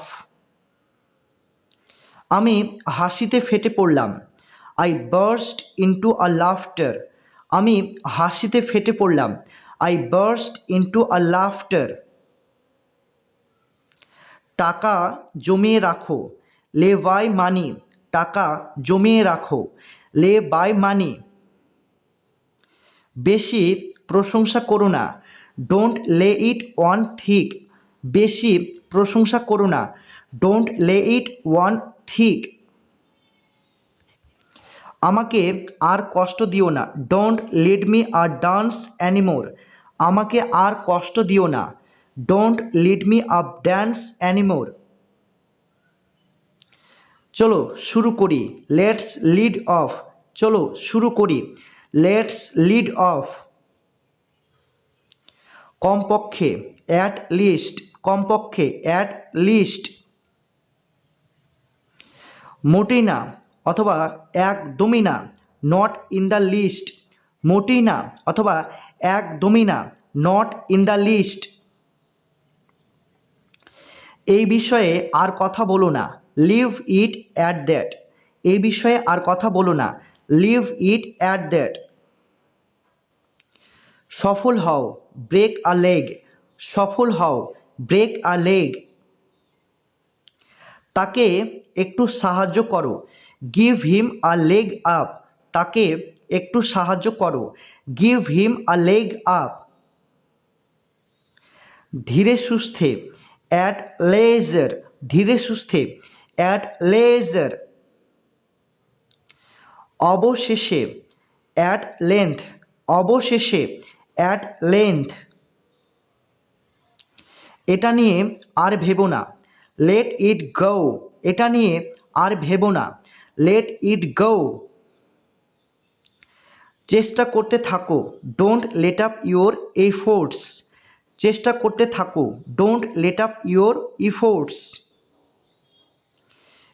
আমি হাসিতে ফেটে পড়লাম, I burst into a laughter, আমি হাসিতে ফেটে পড়লাম, I burst into a laughter. টাকা জমিয়ে রাখো, লে বাই মানি, টাকা জমিয়ে রাখো, লে বাই মানি। বেশি প্রশংসা করো না, ডোন্ট লে ইট ওয়ান থিক, বেশি প্রশংসা করো না, ডোন্ট লে ইট ওয়ান থিক। আমাকে আর কষ্ট দিও না, don't lead me a dance anymore, আমাকে আর কষ্ট দিও না, don't lead me up dance anymore. চলো শুরু করি, লেটস লিড অফ, চলো শুরু করি, লেটস লিড অফ। কমপক্ষে, অ্যাট লিস্ট, কমপক্ষে, অ্যাট লিস্ট। মোটেই না অথবা একদমই না, নট ইন দ্য লিস্ট, মোটেই না অথবা একদমই না, নট ইন দ্য লিস্ট। এই বিষয়ে আর কথা বলো না, লিভ ইট অ্যাট দ্যাট, এই বিষয়ে আর কথা বলো না, লিভ ইট অ্যাট দ্যাট। সফল হও, ব্রেক আ লেগ, সফল হও, ব্রেক আ লেগ। তাকে একটু সাহায্য করো, গিভ হিম আ লেগ আপ, তাকে একটু সাহায্য করো, গিভ হিম আ লেগ আপ। ধীরে সুস্থে, অ্যাট লেজার, ধীরে সুস্থে, অ্যাট লেজার। অবশেষে, অ্যাট লেন্থ, অবশেষে, অ্যাট লেন্থ। এটা নিয়ে আর ভেবো না, লেট ইট গো, এটা নিয়ে আর ভেবো না, লেট ইট গো। চেষ্টা করতে থাকো, don't let up your efforts, চেষ্টা করতে থাকো, don't let up your efforts.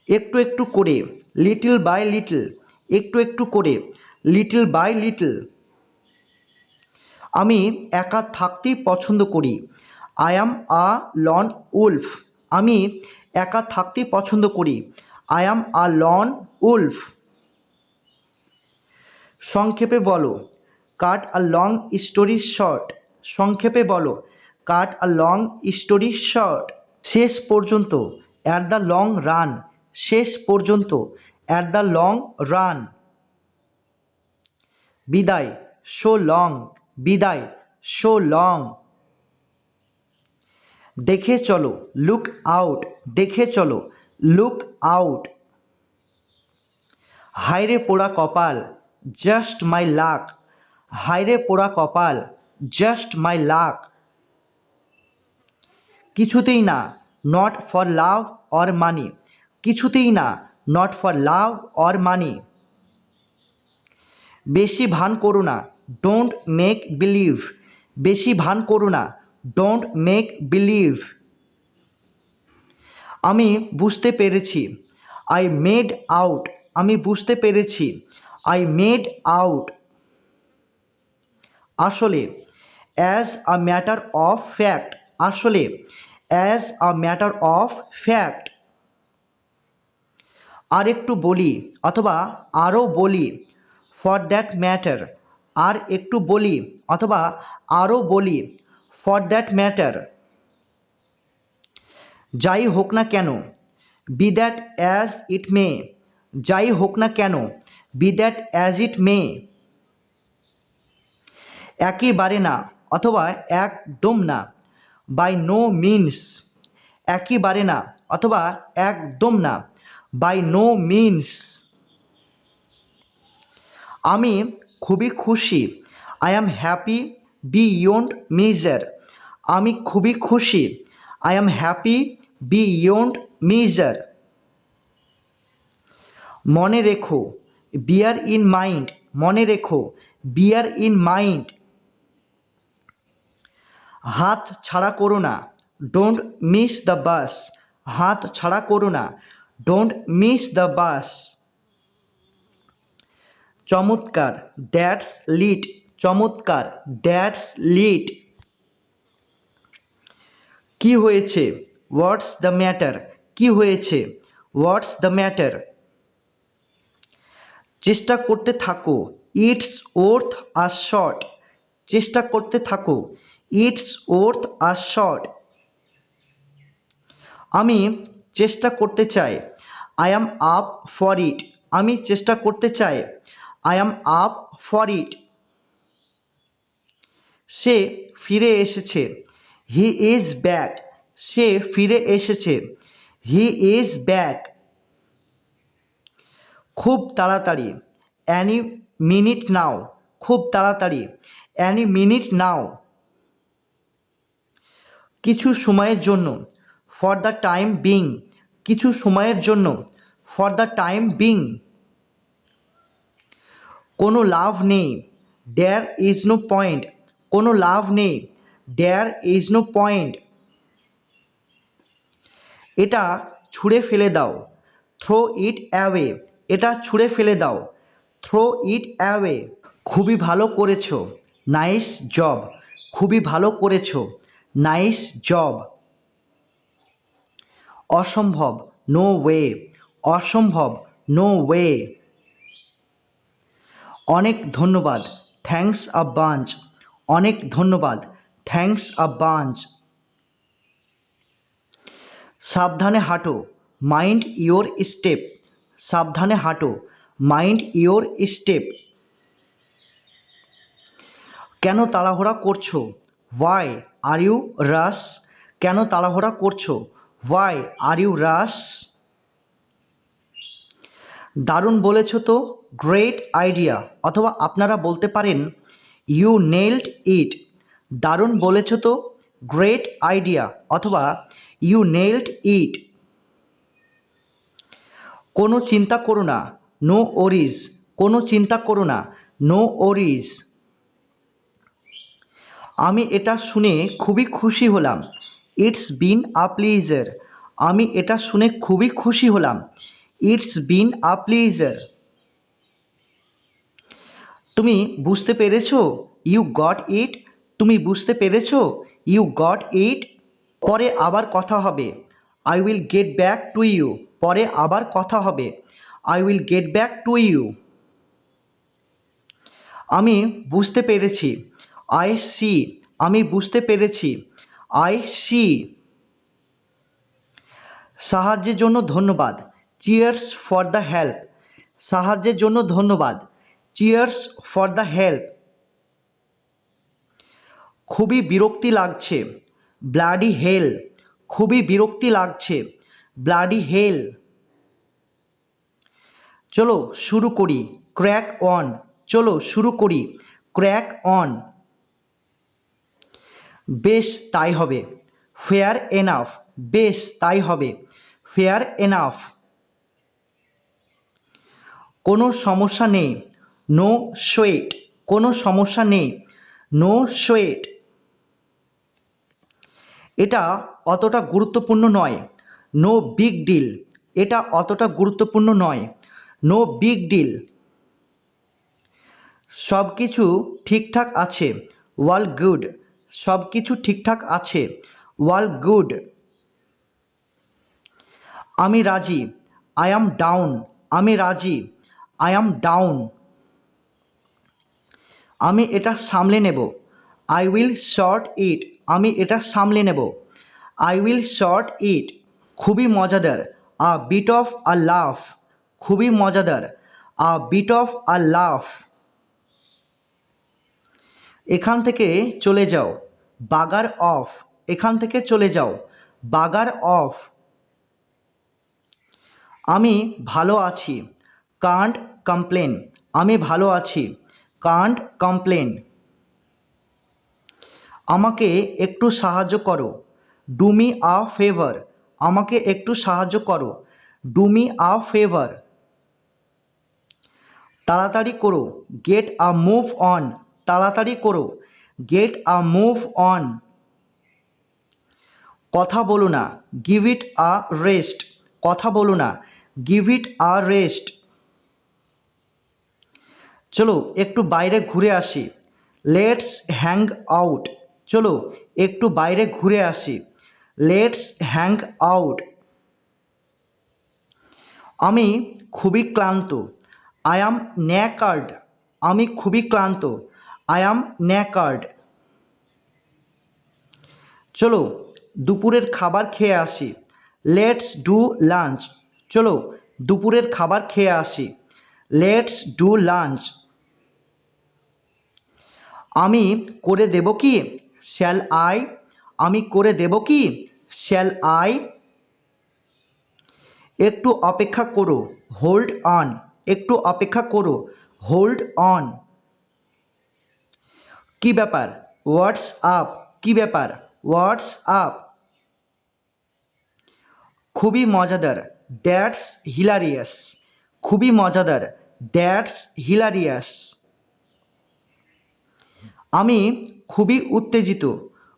একটু একটু করে, লিটল বাই লিটল, একটু একটু করে, লিটল বাই লিটল। আমি একা থাকতেই পছন্দ করি, I am a lone wolf, আমি একা থাকতেই পছন্দ করি, I am a lone wolf. সংক্ষেপে বলো, cut a long story short, সংক্ষেপে বলো, cut a long story short. শেষ পর্যন্ত, অ্যাট দ্য লং রান, শেষ পর্যন্ত, অ্যাট দ্য লং রান। বিদায়, সো লং, বিদায়, সো লং। দেখে চলো, লুক আউট, দেখে চলো, লুক আউট। হায়রে পোড়া কপাল, জাস্ট মাই লাক, হায়রে পোড়া কপাল, জাস্ট মাই লাক। কিছুতেই না, নট ফর লাভ অর মানি, কিছুতেই না, নট ফর লাভ অর মানি। বেশি ভান করো না, ডোন্ট মেক বিলিভ, বেশি ভান করো না, ডোন্ট মেক বিলিভ। আমি বুঝতে পেরেছি, আই মেড আউট, আমি বুঝতে পেরেছি, আই মেড আউট। আসলে, as a matter of fact, আসলে, as a matter of fact. আর একটু বলি অথবা আরও বলি, ফর দ্যাট ম্যাটার, আর একটু বলি অথবা আরও বলি, ফর দ্যাট ম্যাটার। যাই হোক না কেন, বি দ্যাট অ্যাজ ইট মে, যাই হোক না কেন, বি দ্যাট অ্যাজ ইট মে। একেবারে না অথবা একদম না, বাই নো মিনস, একেবারে না অথবা একদম না, বাই নো মিনস। আমি খুবই খুশি। I am happy beyond measure. আমি খুবই খুশি। I am happy beyond measure. মনে রেখো, বিয়ার ইন মাইন্ড। মনে রেখো, বিয়ার ইন মাইন্ড। হাত ছাড়া করো না, ডোন্ট মিস দ্য বাস। হাত ছাড়া করো না, ডোন্ট মিস দ্য বাস। চমৎকার, দ্যাটস লিট। চমৎকার, দ্যাটস লিট। কি হয়েছে, হোয়াটস দ্য ম্যাটার। কি হয়েছে, হোয়াটস দ্য ম্যাটার। চেষ্টা করতে থাকো, ইটস ওর্থ আ শট। চেষ্টা করতে থাকো, ইটস ওর্থ আ শট। আমি চেষ্টা করতে চাই, I am up for it. আমি চেষ্টা করতে চাই, I am up for it. সে ফিরে এসেছে, হি ইজ ব্যাক। সে ফিরে এসেছে, হি ইজ ব্যাক। খুব তাড়াতাড়ি, অ্যানি মিনিট নাও। খুব তাড়াতাড়ি, অ্যানি মিনিট নাও। কিছু সময়ের জন্য, ফর দ্য টাইম বিং। কিছু সময়ের জন্য, ফর দ্য টাইম বিং। কোনো লাভ নেই, দেয়ার ইজ নো পয়েন্ট। কোনো লাভ নেই, দেয়ার ইজ নো পয়েন্ট। এটা ছুঁড়ে ফেলে দাও, থ্রো ইট অ্যাওয়ে। এটা ছুঁড়ে ফেলে দাও, থ্রো ইট অ্যাওয়ে। খুবই ভালো করেছো, নাইস জব। খুবই ভালো করেছো, নাইস জব। অসম্ভব, নো ওয়ে। অসম্ভব, নো ওয়ে। অনেক ধন্যবাদ, থ্যাঙ্কস আ বাঞ্চ। অনেক ধন্যবাদ, থ্যাঙ্কস আ বাঞ্চ। সাবধানে হাঁটো, মাইন্ড ইওর স্টেপ। সাবধানে হাঁটো, মাইন্ড ইওর স্টেপ। কেন তাড়াহুড়া করছো, হোয়াই আর ইউ রাশ। কেন তাড়াহুড়া করছো, হোয়াই আর ইউ রাশ। দারুণ বলেছো তো, গ্রেট আইডিয়া। অথবা আপনারা বলতে পারেন ইউ নেইলড ইট। দারুণ বলেছো তো, গ্রেট আইডিয়া। অথবা ইউ নেইলড ইট। কোনো চিন্তা করো না, নো ওরিজ। কোনো চিন্তা করো না, নো ওরিজ। আমি এটা শুনে খুবই খুশি হলাম, ইটস বিন আ প্লেজার। আমি এটা শুনে খুবই খুশি হলাম, ইটস বিন আ প্লেজার। তুমি বুঝতে পেরেছো, ইউ গট ইট। তুমি বুঝতে পেরেছো, ইউ গট ইট। পরে আবার কথা হবে, I will get back to you. পরে আবার কথা হবে, I will get back to you. আমি বুঝতে পেরেছি, আই সি। আমি বুঝতে পেরেছি, আই সি। সাহায্যের জন্য ধন্যবাদ, চিয়ার্স ফর দ্য হেল্প। সাহায্যের জন্য ধন্যবাদ, চিয়ার্স ফর দ্য হেল্প। খুবই বিরক্তি লাগছে, ব্লাডি হেল। খুবই বিরক্তি লাগছে, ব্লাডি হেল। চলো শুরু করি, ক্র্যাক অন। চলো শুরু করি, ক্র্যাক অন। বেশ তাই হবে, ফেয়ার এনাফ। বেশ তাই হবে, ফেয়ার এনাফ। কোনো সমস্যা নেই, নো সোয়েট। কোনো সমস্যা নেই, নো সোয়েট। এটা অতটা গুরুত্বপূর্ণ নয়, নো বিগ ডিল। এটা অতটা গুরুত্বপূর্ণ নয়, নো বিগ ডিল। সব কিছু ঠিকঠাক আছে, ওয়াল গুড। সব কিছু ঠিকঠাক আছে, ওয়াল গুড। আমি রাজি, আই অ্যাম ডাউন। আমি রাজি, আই অ্যাম ডাউন। আমি এটা সামলে নেব, আই উইল সর্ট ইট। আমি এটা সামলে নেব, আই উইল সর্ট ইট। খুবই মজাদার, আ বিট অফ আ লাফ। খুবই মজাদার, আ বিট অফ আ লাফ। এখান থেকে চলে যাও, বাগার অফ। এখান থেকে চলে যাও, বাগার অফ। আমি ভালো আছি, কান্ট কমপ্লেন। আমি ভালো আছি, কান্ট কমপ্লেন। আমাকে একটু সাহায্য করো, ডু মি আ ফেভার। আমাকে একটু সাহায্য করো, ডু মি আ ফেভার। তাড়াতাড়ি করো, গেট আ মুভ অন। তাড়াতাড়ি করো, গেট আ মুভ অন। কথা বলো না, গিভ ইট আ রেস্ট। কথা বলো না, গিভ ইট আ রেস্ট। চলো একটু বাইরে ঘুরে আসি, লেটস হ্যাং আউট। চলো একটু বাইরে ঘুরে আসি, লেটস হ্যাং আউট। আমি খুবই ক্লান্ত, আই অ্যাম ন্যাকার্ড। আমি খুবই ক্লান্ত, আই অ্যাম ন্যাকার্ড। চলো দুপুরের খাবার খেয়ে আসি, লেটস ডু লাঞ্চ। চলো দুপুরের খাবার খেয়ে আসি, লেটস ডু লাঞ্চ। আমি করে দেব কি, শ্যাল আই। আমি করে দেব কি, শ্যাল আই। একটু অপেক্ষা করো, হোল্ড অন। একটু অপেক্ষা করো, হোল্ড অন। কি ব্যাপার, হোয়াটস আপ। কি ব্যাপার, হোয়াটস আপ। খুবই মজাদার, দ্যাটস হিলারিয়াস। খুবই মজাদার, দ্যাটস হিলারিয়াস। আমি খুবই উত্তেজিত,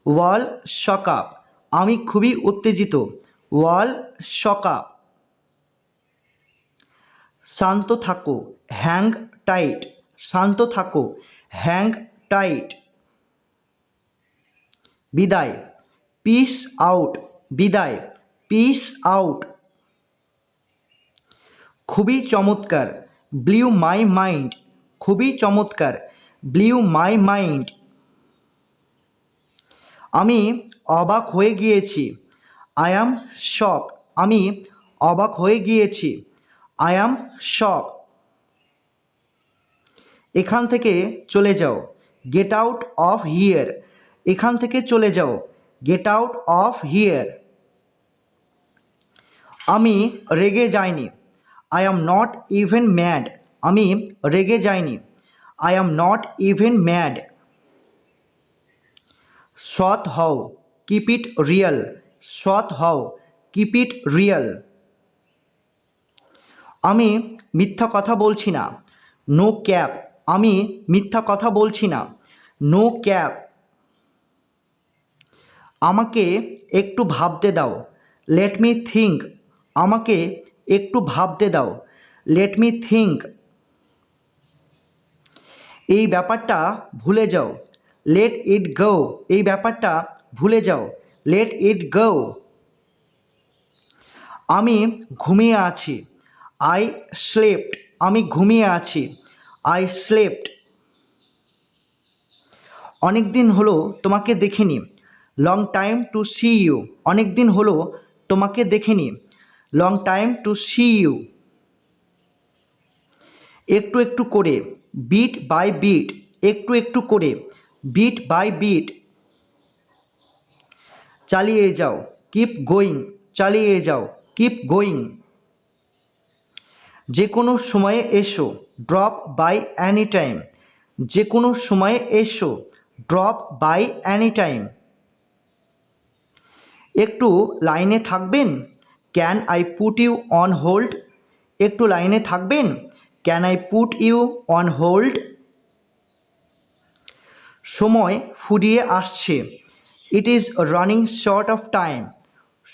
ওয়াল শক আপ। আমি খুবই উত্তেজিত, ওয়াল শক আপ। শান্ত থাকো, হ্যাং টাইট। শান্ত থাকো, হ্যাং টাইট। বিদায়, পিস আউট। বিদায়, পিস আউট। খুবই চমৎকার, ব্লিউ মাই মাইন্ড। খুবই চমৎকার, ব্লিউ মাই মাইন্ড। আমি অবাক হয়ে গিয়েছি, আই অ্যাম শক। আমি অবাক হয়ে গিয়েছি, আই অ্যাম শক। এখান থেকে চলে যাও, গেট আউট অফ হিয়ার। এখান থেকে চলে যাও, গেট আউট অফ হিয়ার। আমি রেগে যাইনি, I am not even mad. আমি রেগে যাইনি, I am not even mad. সৎ হও, কিপ ইট রিয়েল। সৎ হও, কিপ ইট রিয়েল। আমি মিথ্যা কথা বলছি না, নো ক্যাপ। আমি মিথ্যা কথা বলছি না, নো ক্যাপ। আমাকে একটু ভাবতে দাও, লেট মি থিঙ্ক। আমাকে একটু ভাবতে দাও, লেট মি থিঙ্ক। এই ব্যাপারটা ভুলে যাও, লেট ইট গো। এই ব্যাপারটা ভুলে যাও, লেট ইট গো। আমি ঘুমিয়ে আছি, আই স্লেপ্ট। আমি ঘুমিয়ে আছি, আই স্লেপ্ট। অনেক দিন হলো তোমাকে দেখিনি, long time to see you. অনেক দিন হলো তোমাকে দেখিনি, long time to see you. একটু একটু করে, বিট বাই বিট। একটু একটু করে, বিট বাই বিট। চালিয়ে যাও, কিপ গোয়িং। চালিয়ে যাও, কিপ গোয়িং। যে কোনো সময়ে এসো, ড্রপ বাই অ্যানি টাইম। যে কোনো সময়ে এসো, ড্রপ বাই অ্যানি টাইম। একটু লাইনে থাকবেন, can I put you on hold. একটু লাইনে থাকবেন, can I put you on hold. সময় ফুরিয়ে আসছে, it is running short of time.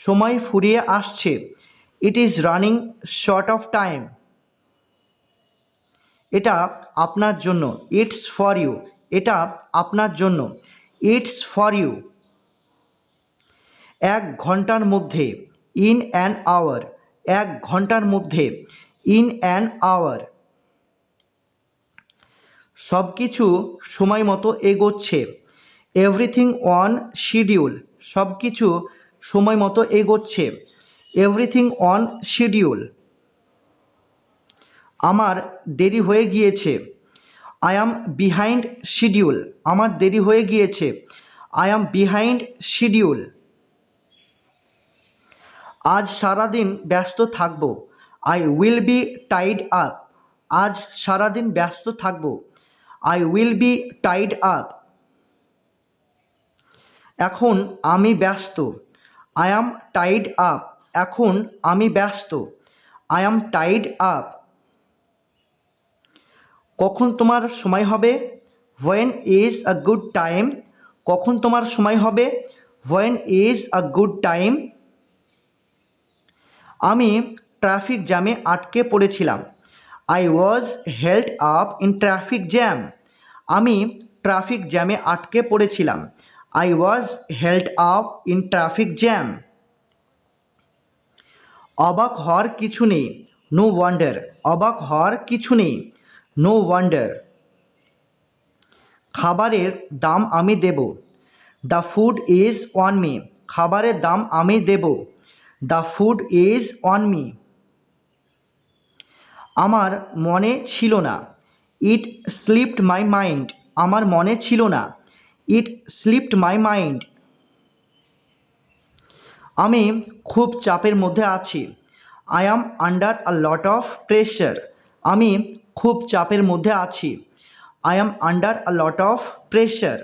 সময় ফুরিয়ে আসছে, it is running short of time. এটা আপনার জন্য, ইটস ফর ইউ। এটা আপনার জন্য, ইটস ফর ইউ। এক ঘন্টার মধ্যে, ইন অ্যান আওয়ার। এক ঘন্টার মধ্যে, ইন অ্যান আওয়ার। সব কিছু সময় মতো এগোচ্ছে, এভরিথিং অন শিডিউল। সব কিছু সময় মতো এগোচ্ছে, এভরিথিং অন শিডিউল। আমার দেরি হয়ে গিয়েছে, আই অ্যাম বিহাইন্ড শিডিউল। আমার দেরি হয়ে গিয়েছে, আই অ্যাম বিহাইন্ড শিডিউল। আজ সারাদিন ব্যস্ত থাকবো, I will be Tide up. আজ সারাদিন ব্যস্ত থাকব। I will be Tide up. এখন আমি ব্যস্ত। I am Tide up. এখন আমি ব্যস্ত। I am Tide up. কখন তোমার সময় হবে? When is a good time? কখন তোমার সময় হবে? When is a good time? আমি ট্রাফিক জ্যামে আটকে পড়েছিলাম। I was held up in traffic jam. আমি ট্রাফিক জ্যামে আটকে পড়েছিলাম। I was held up in traffic jam. অবাক হওয়ার কিছু নেই। No wonder. অবাক হওয়ার কিছু নেই। No wonder. খাবারের দাম আমি দেব। The food is on me. খাবারের দাম আমি দেব। The food is on me. আমার মনে ছিল না। It slipped my mind. আমার মনে ছিল না। It slipped my mind. আমি খুব চাপের মধ্যে আছি। I am under a lot of pressure. আমি খুব চাপের মধ্যে আছি। I am under a lot of pressure.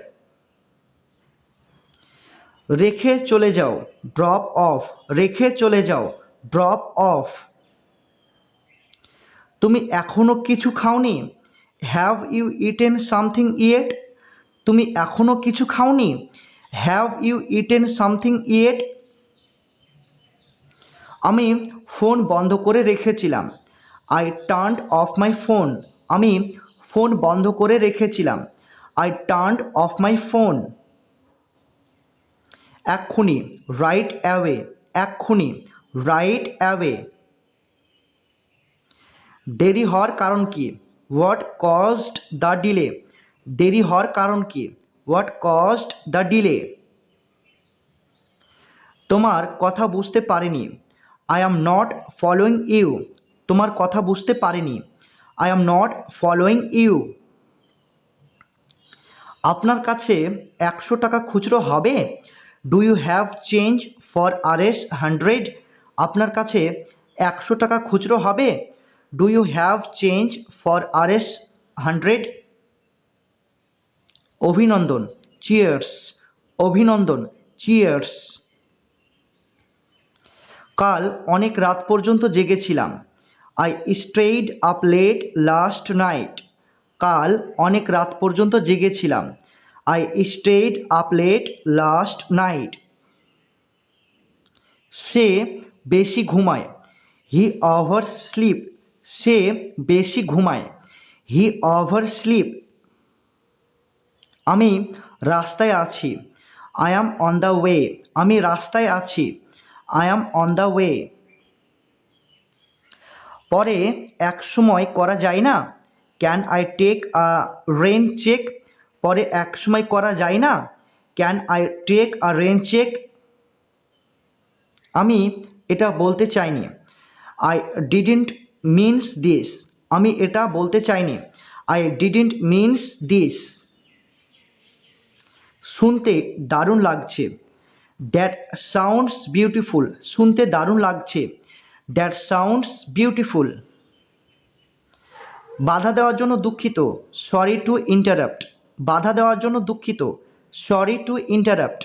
রেখে চলে যাও। Drop off. রেখে চলে যাও। Drop off. তুমি এখনো কিছু খাওনি? Have you eaten something yet? তুমি এখনো কিছু খাওনি? Have you eaten something yet? আমি ফোন বন্ধ করে রেখেছিলাম। I turned off my phone. আমি ফোন বন্ধ করে রেখেছিলাম। I turned off my phone. এক্ষুনি। Right away. এক্ষুনি। Right away. দেরি হওয়ার কারণ কি? What caused the delay? দেরি হওয়ার কারণ কি? What caused the delay? তোমার কথা বুঝতে পারিনি। I am not following you. তোমার কথা বুঝতে পারিনি। I am not following you. আপনার কাছে 100 টাকা খুচরো হবে? Do you have change for RS 100? আপনার কাছে 100 টাকা খুচরো হবে? Do you have change for RS 100? অভিনন্দন। চিয়ার্স। অভিনন্দন। চিয়ার্স। কাল অনেক রাত পর্যন্ত জেগেছিলাম। I stayed up late last night. কাল অনেক রাত পর্যন্ত জেগেছিলাম। I stayed up late last night. সে বেশি ঘুমায়। He over sleep. সে বেশি ঘুমায়। He over sleep. আমি রাস্তায় আছি। I am on the way. আমি রাস্তায় আছি। I am on the way. পরে এক সময় করা যায় না? Can I take a rain check? পরে এক সময় করা যায় না? Can I take a rain check? আমি এটা বলতে চাইনি। I didn't means this. আমি এটা বলতে চাইনি। I didn't means this. শুনতে দারুণ লাগছে। That sounds beautiful. শুনতে দারুণ লাগছে। That sounds beautiful. বাধা দেওয়ার জন্য দুঃখিত। Sorry to interrupt. বাধা দেওয়ার জন্য দুঃখিত। Sorry to interrupt.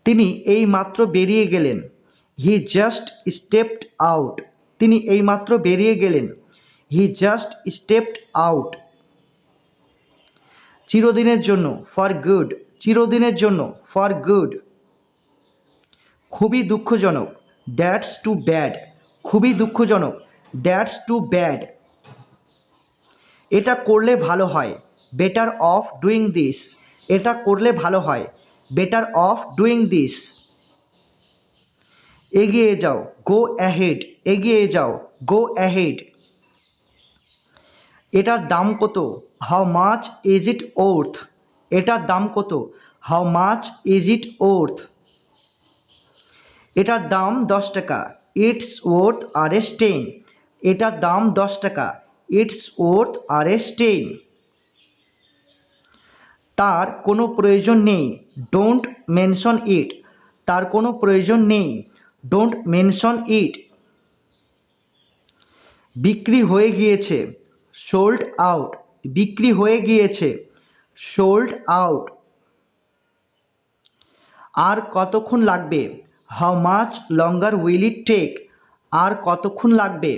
তিনি এইমাত্র বেরিয়ে গেলেন। He just stepped out. তিনি এইমাত্র বেরিয়ে গেলেন। He just stepped out. চিরদিনের জন্য। For good. চিরদিনের জন্য। For good. খুবই দুঃখজনক। That's too bad. খুবই দুঃখজনক। That's too bad. এটা করলে ভালো হয়। Better of doing this. এটা করলে ভালো হয়। Better of doing this. এগিয়ে যাও। Go ahead. এগিয়ে যাও। Go ahead. এটার দাম কত? How much is it worth? এটার দাম কত? How much is it worth? এটার দাম 10 টাকা। It's worth RS10। এটার দাম 10 টাকা। It's worth RS10। তার কোনো প্রয়োজন নেই। Don't mention it. তার কোনো প্রয়োজন নেই। Don't mention it. বিক্রি হয়ে গিয়েছে, সোল্ড আউট, বিক্রি হয়ে গিয়েছে, সোল্ড আউট। আর কতক্ষণ লাগবে, how much longer will it take, আর কতক্ষণ লাগবে,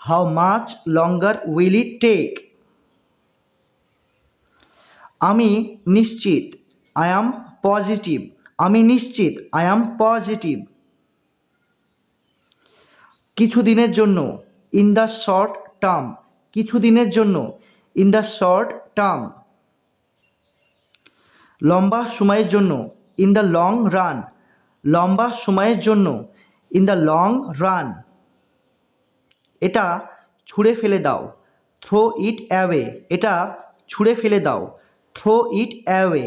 how much longer will it take. আমি নিশ্চিত, আই অ্যাম পজিটিভ, আমি নিশ্চিত, আই অ্যাম পজিটিভ। কিছুদিনের জন্য, ইন দ্য শর্ট টার্ম, কিছুদিনের জন্য, ইন দ্য শর্ট টার্ম। লম্বা সময়ের জন্য, ইন দ্য লং রান, লম্বা সময়ের জন্য, ইন দ্য লং রান। এটা ছুঁড়ে ফেলে দাও, থ্রো ইট অ্যাওয়ে, এটা ছুঁড়ে ফেলে দাও, থ্রো ইট অ্যাওয়ে।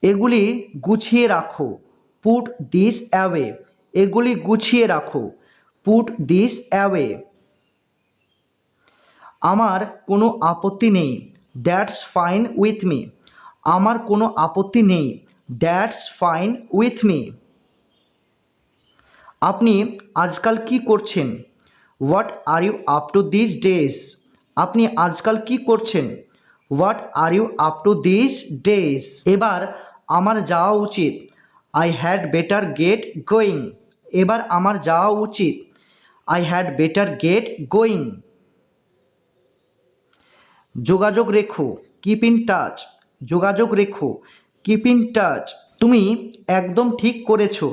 এগুলি গুছিয়ে রাখো, পুট দিস অ্যাওয়ে, এগুলি গুছিয়ে রাখো, পুট দিস অ্যাওয়ে। আমার কোনো আপত্তি নেই, দ্যাটস ফাইন উইথ মি, আমার কোনো আপত্তি নেই, দ্যাটস ফাইন উইথ মি। আপনি আজকাল কি করছেন, what are you up to this days, আপনি আজকাল কি করছেন, what are you up to this days. এবার আমার যাওয়া উচিত, I had better get going, এবার আমার যাওয়া উচিত, I had better get going. যোগাযোগ রেখো, কিপ ইন টাচ, যোগাযোগ রেখো, কিপ ইন টাচ। তুমি একদম ঠিক করেছো,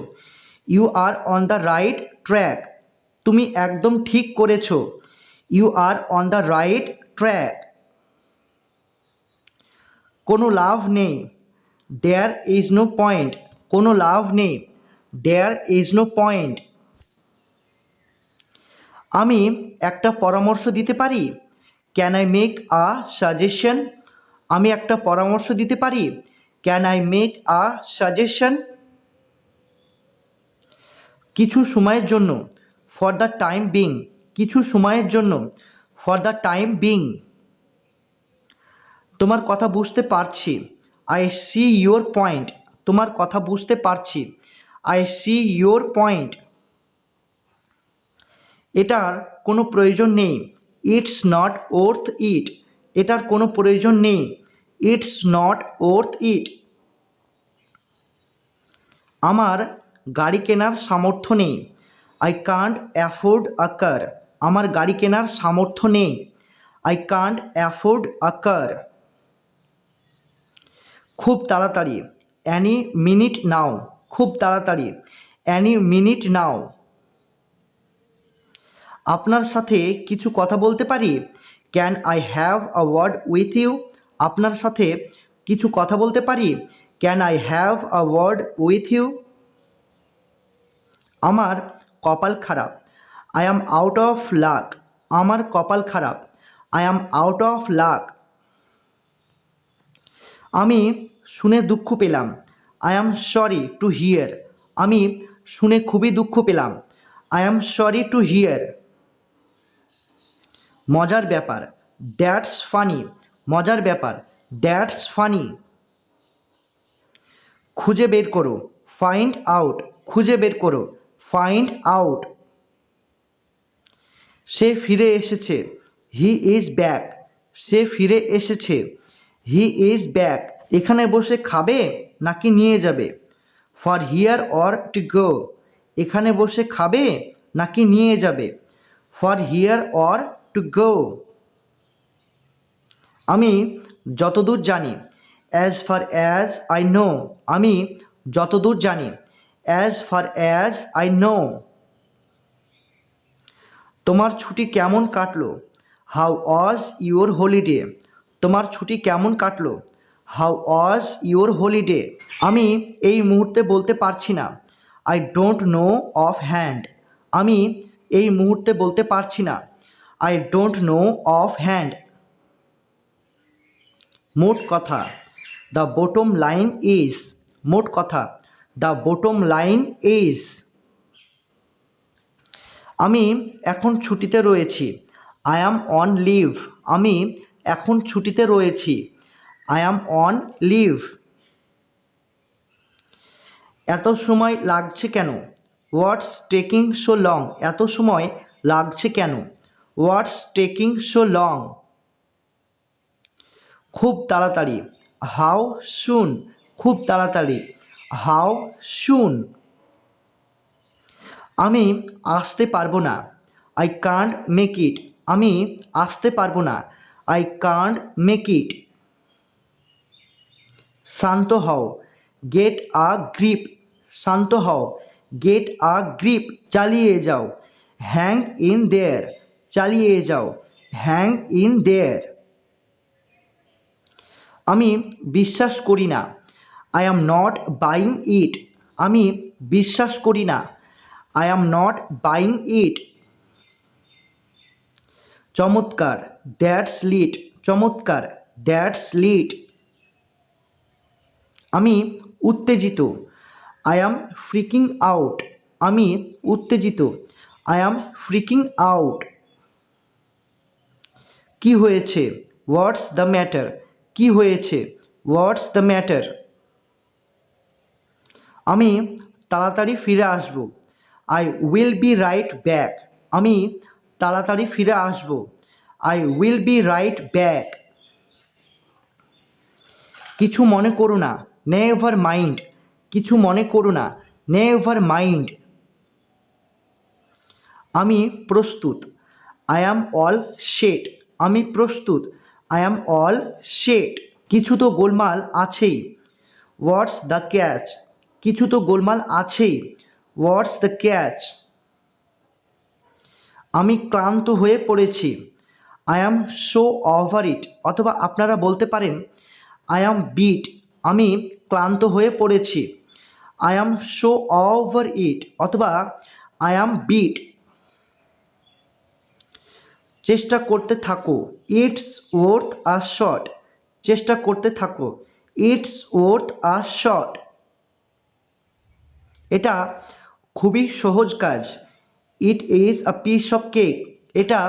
you are on the right track, তুমি একদম ঠিক করেছো, you are on the right track. কোনো লাভ নেই, দেয়ার ইজ নো পয়েন্ট, কোনো লাভ নেই, দেয়ার ইজ নো পয়েন্ট। আমি একটা পরামর্শ দিতে পারি, can I make a suggestion, আমি একটা পরামর্শ দিতে পারি, can I make a suggestion. কিছু সময়ের জন্য, ফর দ্য টাইম বিং, কিছু সময়ের জন্য, ফর দ্য টাইম বিং। তোমার কথা বুঝতে পারছি, আই সি ইয়োর পয়েন্ট, তোমার কথা বুঝতে পারছি, আই সি ইয়োর পয়েন্ট। এটার কোনো প্রয়োজন নেই, ইটস নট ওর্থ ইট, এটার কোনো প্রয়োজন নেই, ইটস নট ওর্থ ইট। আমার গাড়ি কেনার সামর্থ্য নেই, আই কান্ট অ্যাফোর্ড আ কার, আমার গাড়ি কেনার সামর্থ্য নেই, আই কান্ট অ্যাফোর্ড আ কার। খুব তাড়াতাড়ি, অ্যানি মিনিট নাও, খুব তাড়াতাড়ি, অ্যানি মিনিট নাও। আপনার সাথে কিছু কথা বলতে পারি, can I have a word with you, আপনার সাথে কিছু কথা বলতে পারি, can I have a word with you. আমার কপাল খারাপ, I am out of luck, আমার কপাল খারাপ, I am out of luck. আমি শুনে দুঃখ পেলাম, I am sorry to hear, আমি শুনে খুবই দুঃখ পেলাম, I am sorry to hear. মজার ব্যাপার, দ্যাটস ফানি, মজার ব্যাপার, দ্যাটস ফানি। খুঁজে বের করো, ফাইন্ড আউট, খুঁজে বের করো, ফাইন্ড আউট। সে ফিরে এসেছে, হি ইজ ব্যাক, সে ফিরে এসেছে, হি ইজ ব্যাক। এখানে বসে খাবে নাকি নিয়ে যাবে, for here or to go, এখানে বসে খাবে নাকি নিয়ে যাবে, for here or to go. আমি যতদূর জানি, as far as I know, আমি যতদূর জানি, as far as I know. তোমার ছুটি কেমন কাটলো, হাউ ওয়াজ ইউর হলিডে, তোমার ছুটি কেমন কাটলো, হাউ ওয়াজ ইউর হলিডে। আমি এই মুহূর্তে বলতে পারছি না, I don't know of hand, আমি এই মুহূর্তে বলতে পারছি না, I don't know of hand. মোট কথা, দ্য বটম লাইন ইজ, মোট কথা, দ্য বটম লাইন ইজ। আমি এখন ছুটিতে রয়েছি, আই অ্যাম অন লিভ, আমি এখন ছুটিতে রয়েছি, আই অ্যাম অন লিভ। এত সময় লাগছে কেন, হোয়াটস টেকিং সো লং, এত সময় লাগছে কেন? হোয়াটস টেকিং সো লং? খুব তাড়াতাড়ি, হাউ সুন? খুব তাড়াতাড়ি, হাউ সুন? আমি আসতে পারবো না, আই কান্ট মেক ইট। আমি আসতে পারবো না, আই কান্ট মেক ইট। শান্ত হও, গেট আ গ্রিপ। শান্ত হও, গেট আ গ্রিপ। চালিয়ে যাও, হ্যাং ইন দেয়ার। চালিয়ে যাও, হ্যাং ইন দেয়ার। আমি বিশ্বাস করি না, আই অ্যাম নট বাইং ইট। আমি বিশ্বাস করি না, আই অ্যাম নট বাইং ইট। চমৎকার, দ্যাটস লিট। চমৎকার, দ্যাটস লিট। আমি উত্তেজিত, আই অ্যাম ফ্রিকিং আউট। আমি উত্তেজিত, আই অ্যাম ফ্রিকিং আউট। কি হয়েছে? What's the matter? কি হয়েছে? What's the matter? আমি তাড়াতাড়ি ফিরে আসব, I will be right back. আমি তাড়াতাড়ি ফিরে আসব, I will be right back. কিছু মনে করো না, নেভার মাইন্ড। কিছু মনে করো না, নেভার মাইন্ড। আমি প্রস্তুত, আই অ্যাম অল সেট। আমি প্রস্তুত, আই অ্যাম অল সেট। কিছু তো গোলমাল আছেই, হোয়াটস দ্য ক্যাচ? কিছু তো গোলমাল আছেই, হোয়াটস দ্য ক্যাচ? আমি ক্লান্ত হয়ে পড়েছি, I am so over it. অথবা আপনারা বলতে পারেন আই অ্যাম বিট। আমি ক্লান্ত হয়ে পড়েছি, I am so over it. অথবা আই অ্যাম বিট। চেষ্টা করতে থাকো, ইটস ওর্থ আ শট। চেষ্টা করতে থাকো, ইটস ওর্থ আ শট। এটা খুবই সহজ কাজ, it is a piece of cake. এটা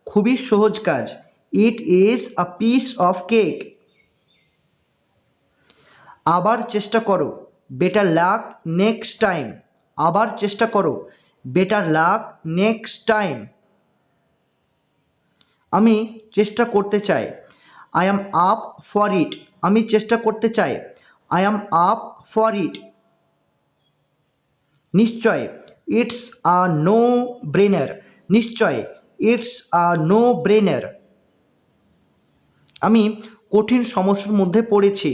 খুবই সহজ কাজ, it is a piece of cake. আবার চেষ্টা করো, বেটার লাক নেক্সট টাইম। আবার চেষ্টা করো, বেটার লাক নেক্সট টাইম। আমি চেষ্টা করতে চাই, I am up for it. আমি চেষ্টা করতে চাই, আই অ্যাম আপ ফর ইট। নিশ্চয়, ইটস আ নো ব্রেনার। নিশ্চয়, ইটস আ নো ব্রেনার। আমি কঠিন সমস্যার মধ্যে পড়েছি,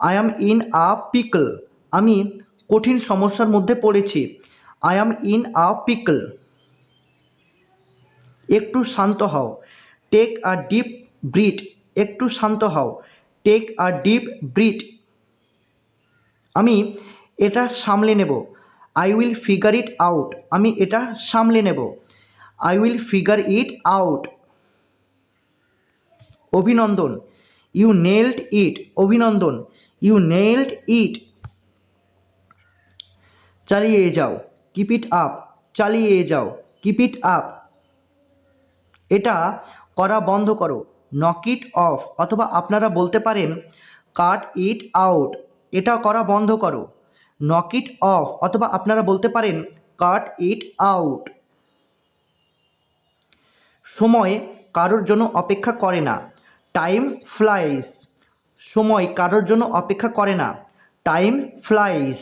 I am in a pickle. আমি কঠিন সমস্যার মধ্যে পড়েছি, I am in a pickle. একটু শান্ত হও, টেক আ ডিপ ব্রিথ। একটু শান্ত হও, টেক আ ডিপ ব্রিথ। আমি এটা সামলে নেব, I will figure it out. আমি এটা সামলে নেব, I will figure it out. অভিনন্দন, ইউ নেইলড ইট। অভিনন্দন, ইউ নেইলড ইট। চালিয়ে যাও, কিপ ইট আপ। চালিয়ে যাও, কিপ ইট আপ। এটা করা বন্ধ করো, নক ইট অফ। অথবা আপনারা বলতে পারেন কাট ইট আউট। এটা করা বন্ধ করো, নক ইট অফ। অথবা আপনারা বলতে পারেন কাট ইট আউট। সময় কারোর জন্য অপেক্ষা করে না, টাইম ফ্লাইস। সময় কারোর জন্য অপেক্ষা করে না, টাইম ফ্লাইস।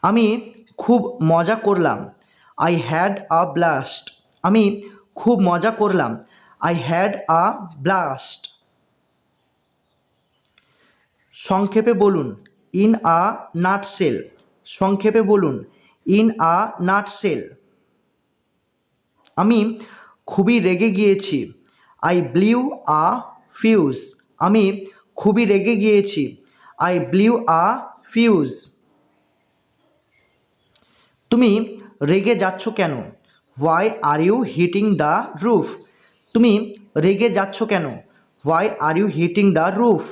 আমি খুব মজা করলাম, আই হ্যাড আ ব্লাস্ট। আমি খুব মজা করলাম, আই হ্যাড আ ব্লাস্ট। সংক্ষেপে বলুন, ইন আ নাটসেল। সংক্ষেপে বলুন, ইন আ নাটসেল। আমি খুবই রেগে গিয়েছি, আই ব্লিউ আ ফিউজ। আমি খুবই রেগে গিয়েছি, আই ব্লিউ আ ফিউজ। তুমি রেগে যাচ্ছ কেন? Why are you hitting the roof? তুমি রেগে যাচ্ছ কেন? Why are you hitting the roof?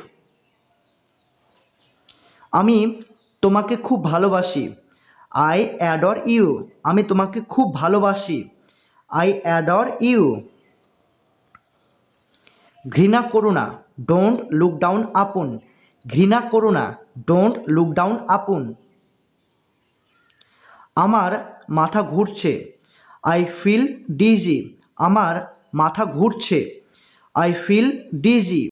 আমি তোমাকে খুব ভালোবাসি, আই অ্যাডর ইউ। আমি তোমাকে খুব ভালোবাসি, আই অ্যাডর ইউ। ঘৃণা করো না, ডোন্ট লুক ডাউন আপন। ঘৃণা করো না, ডোন্ট লুক ডাউন আপন। আমার মাথা ঘুরছে। আই ফিল ডিজি, আমার মাথা ঘুরছে। I feel DG.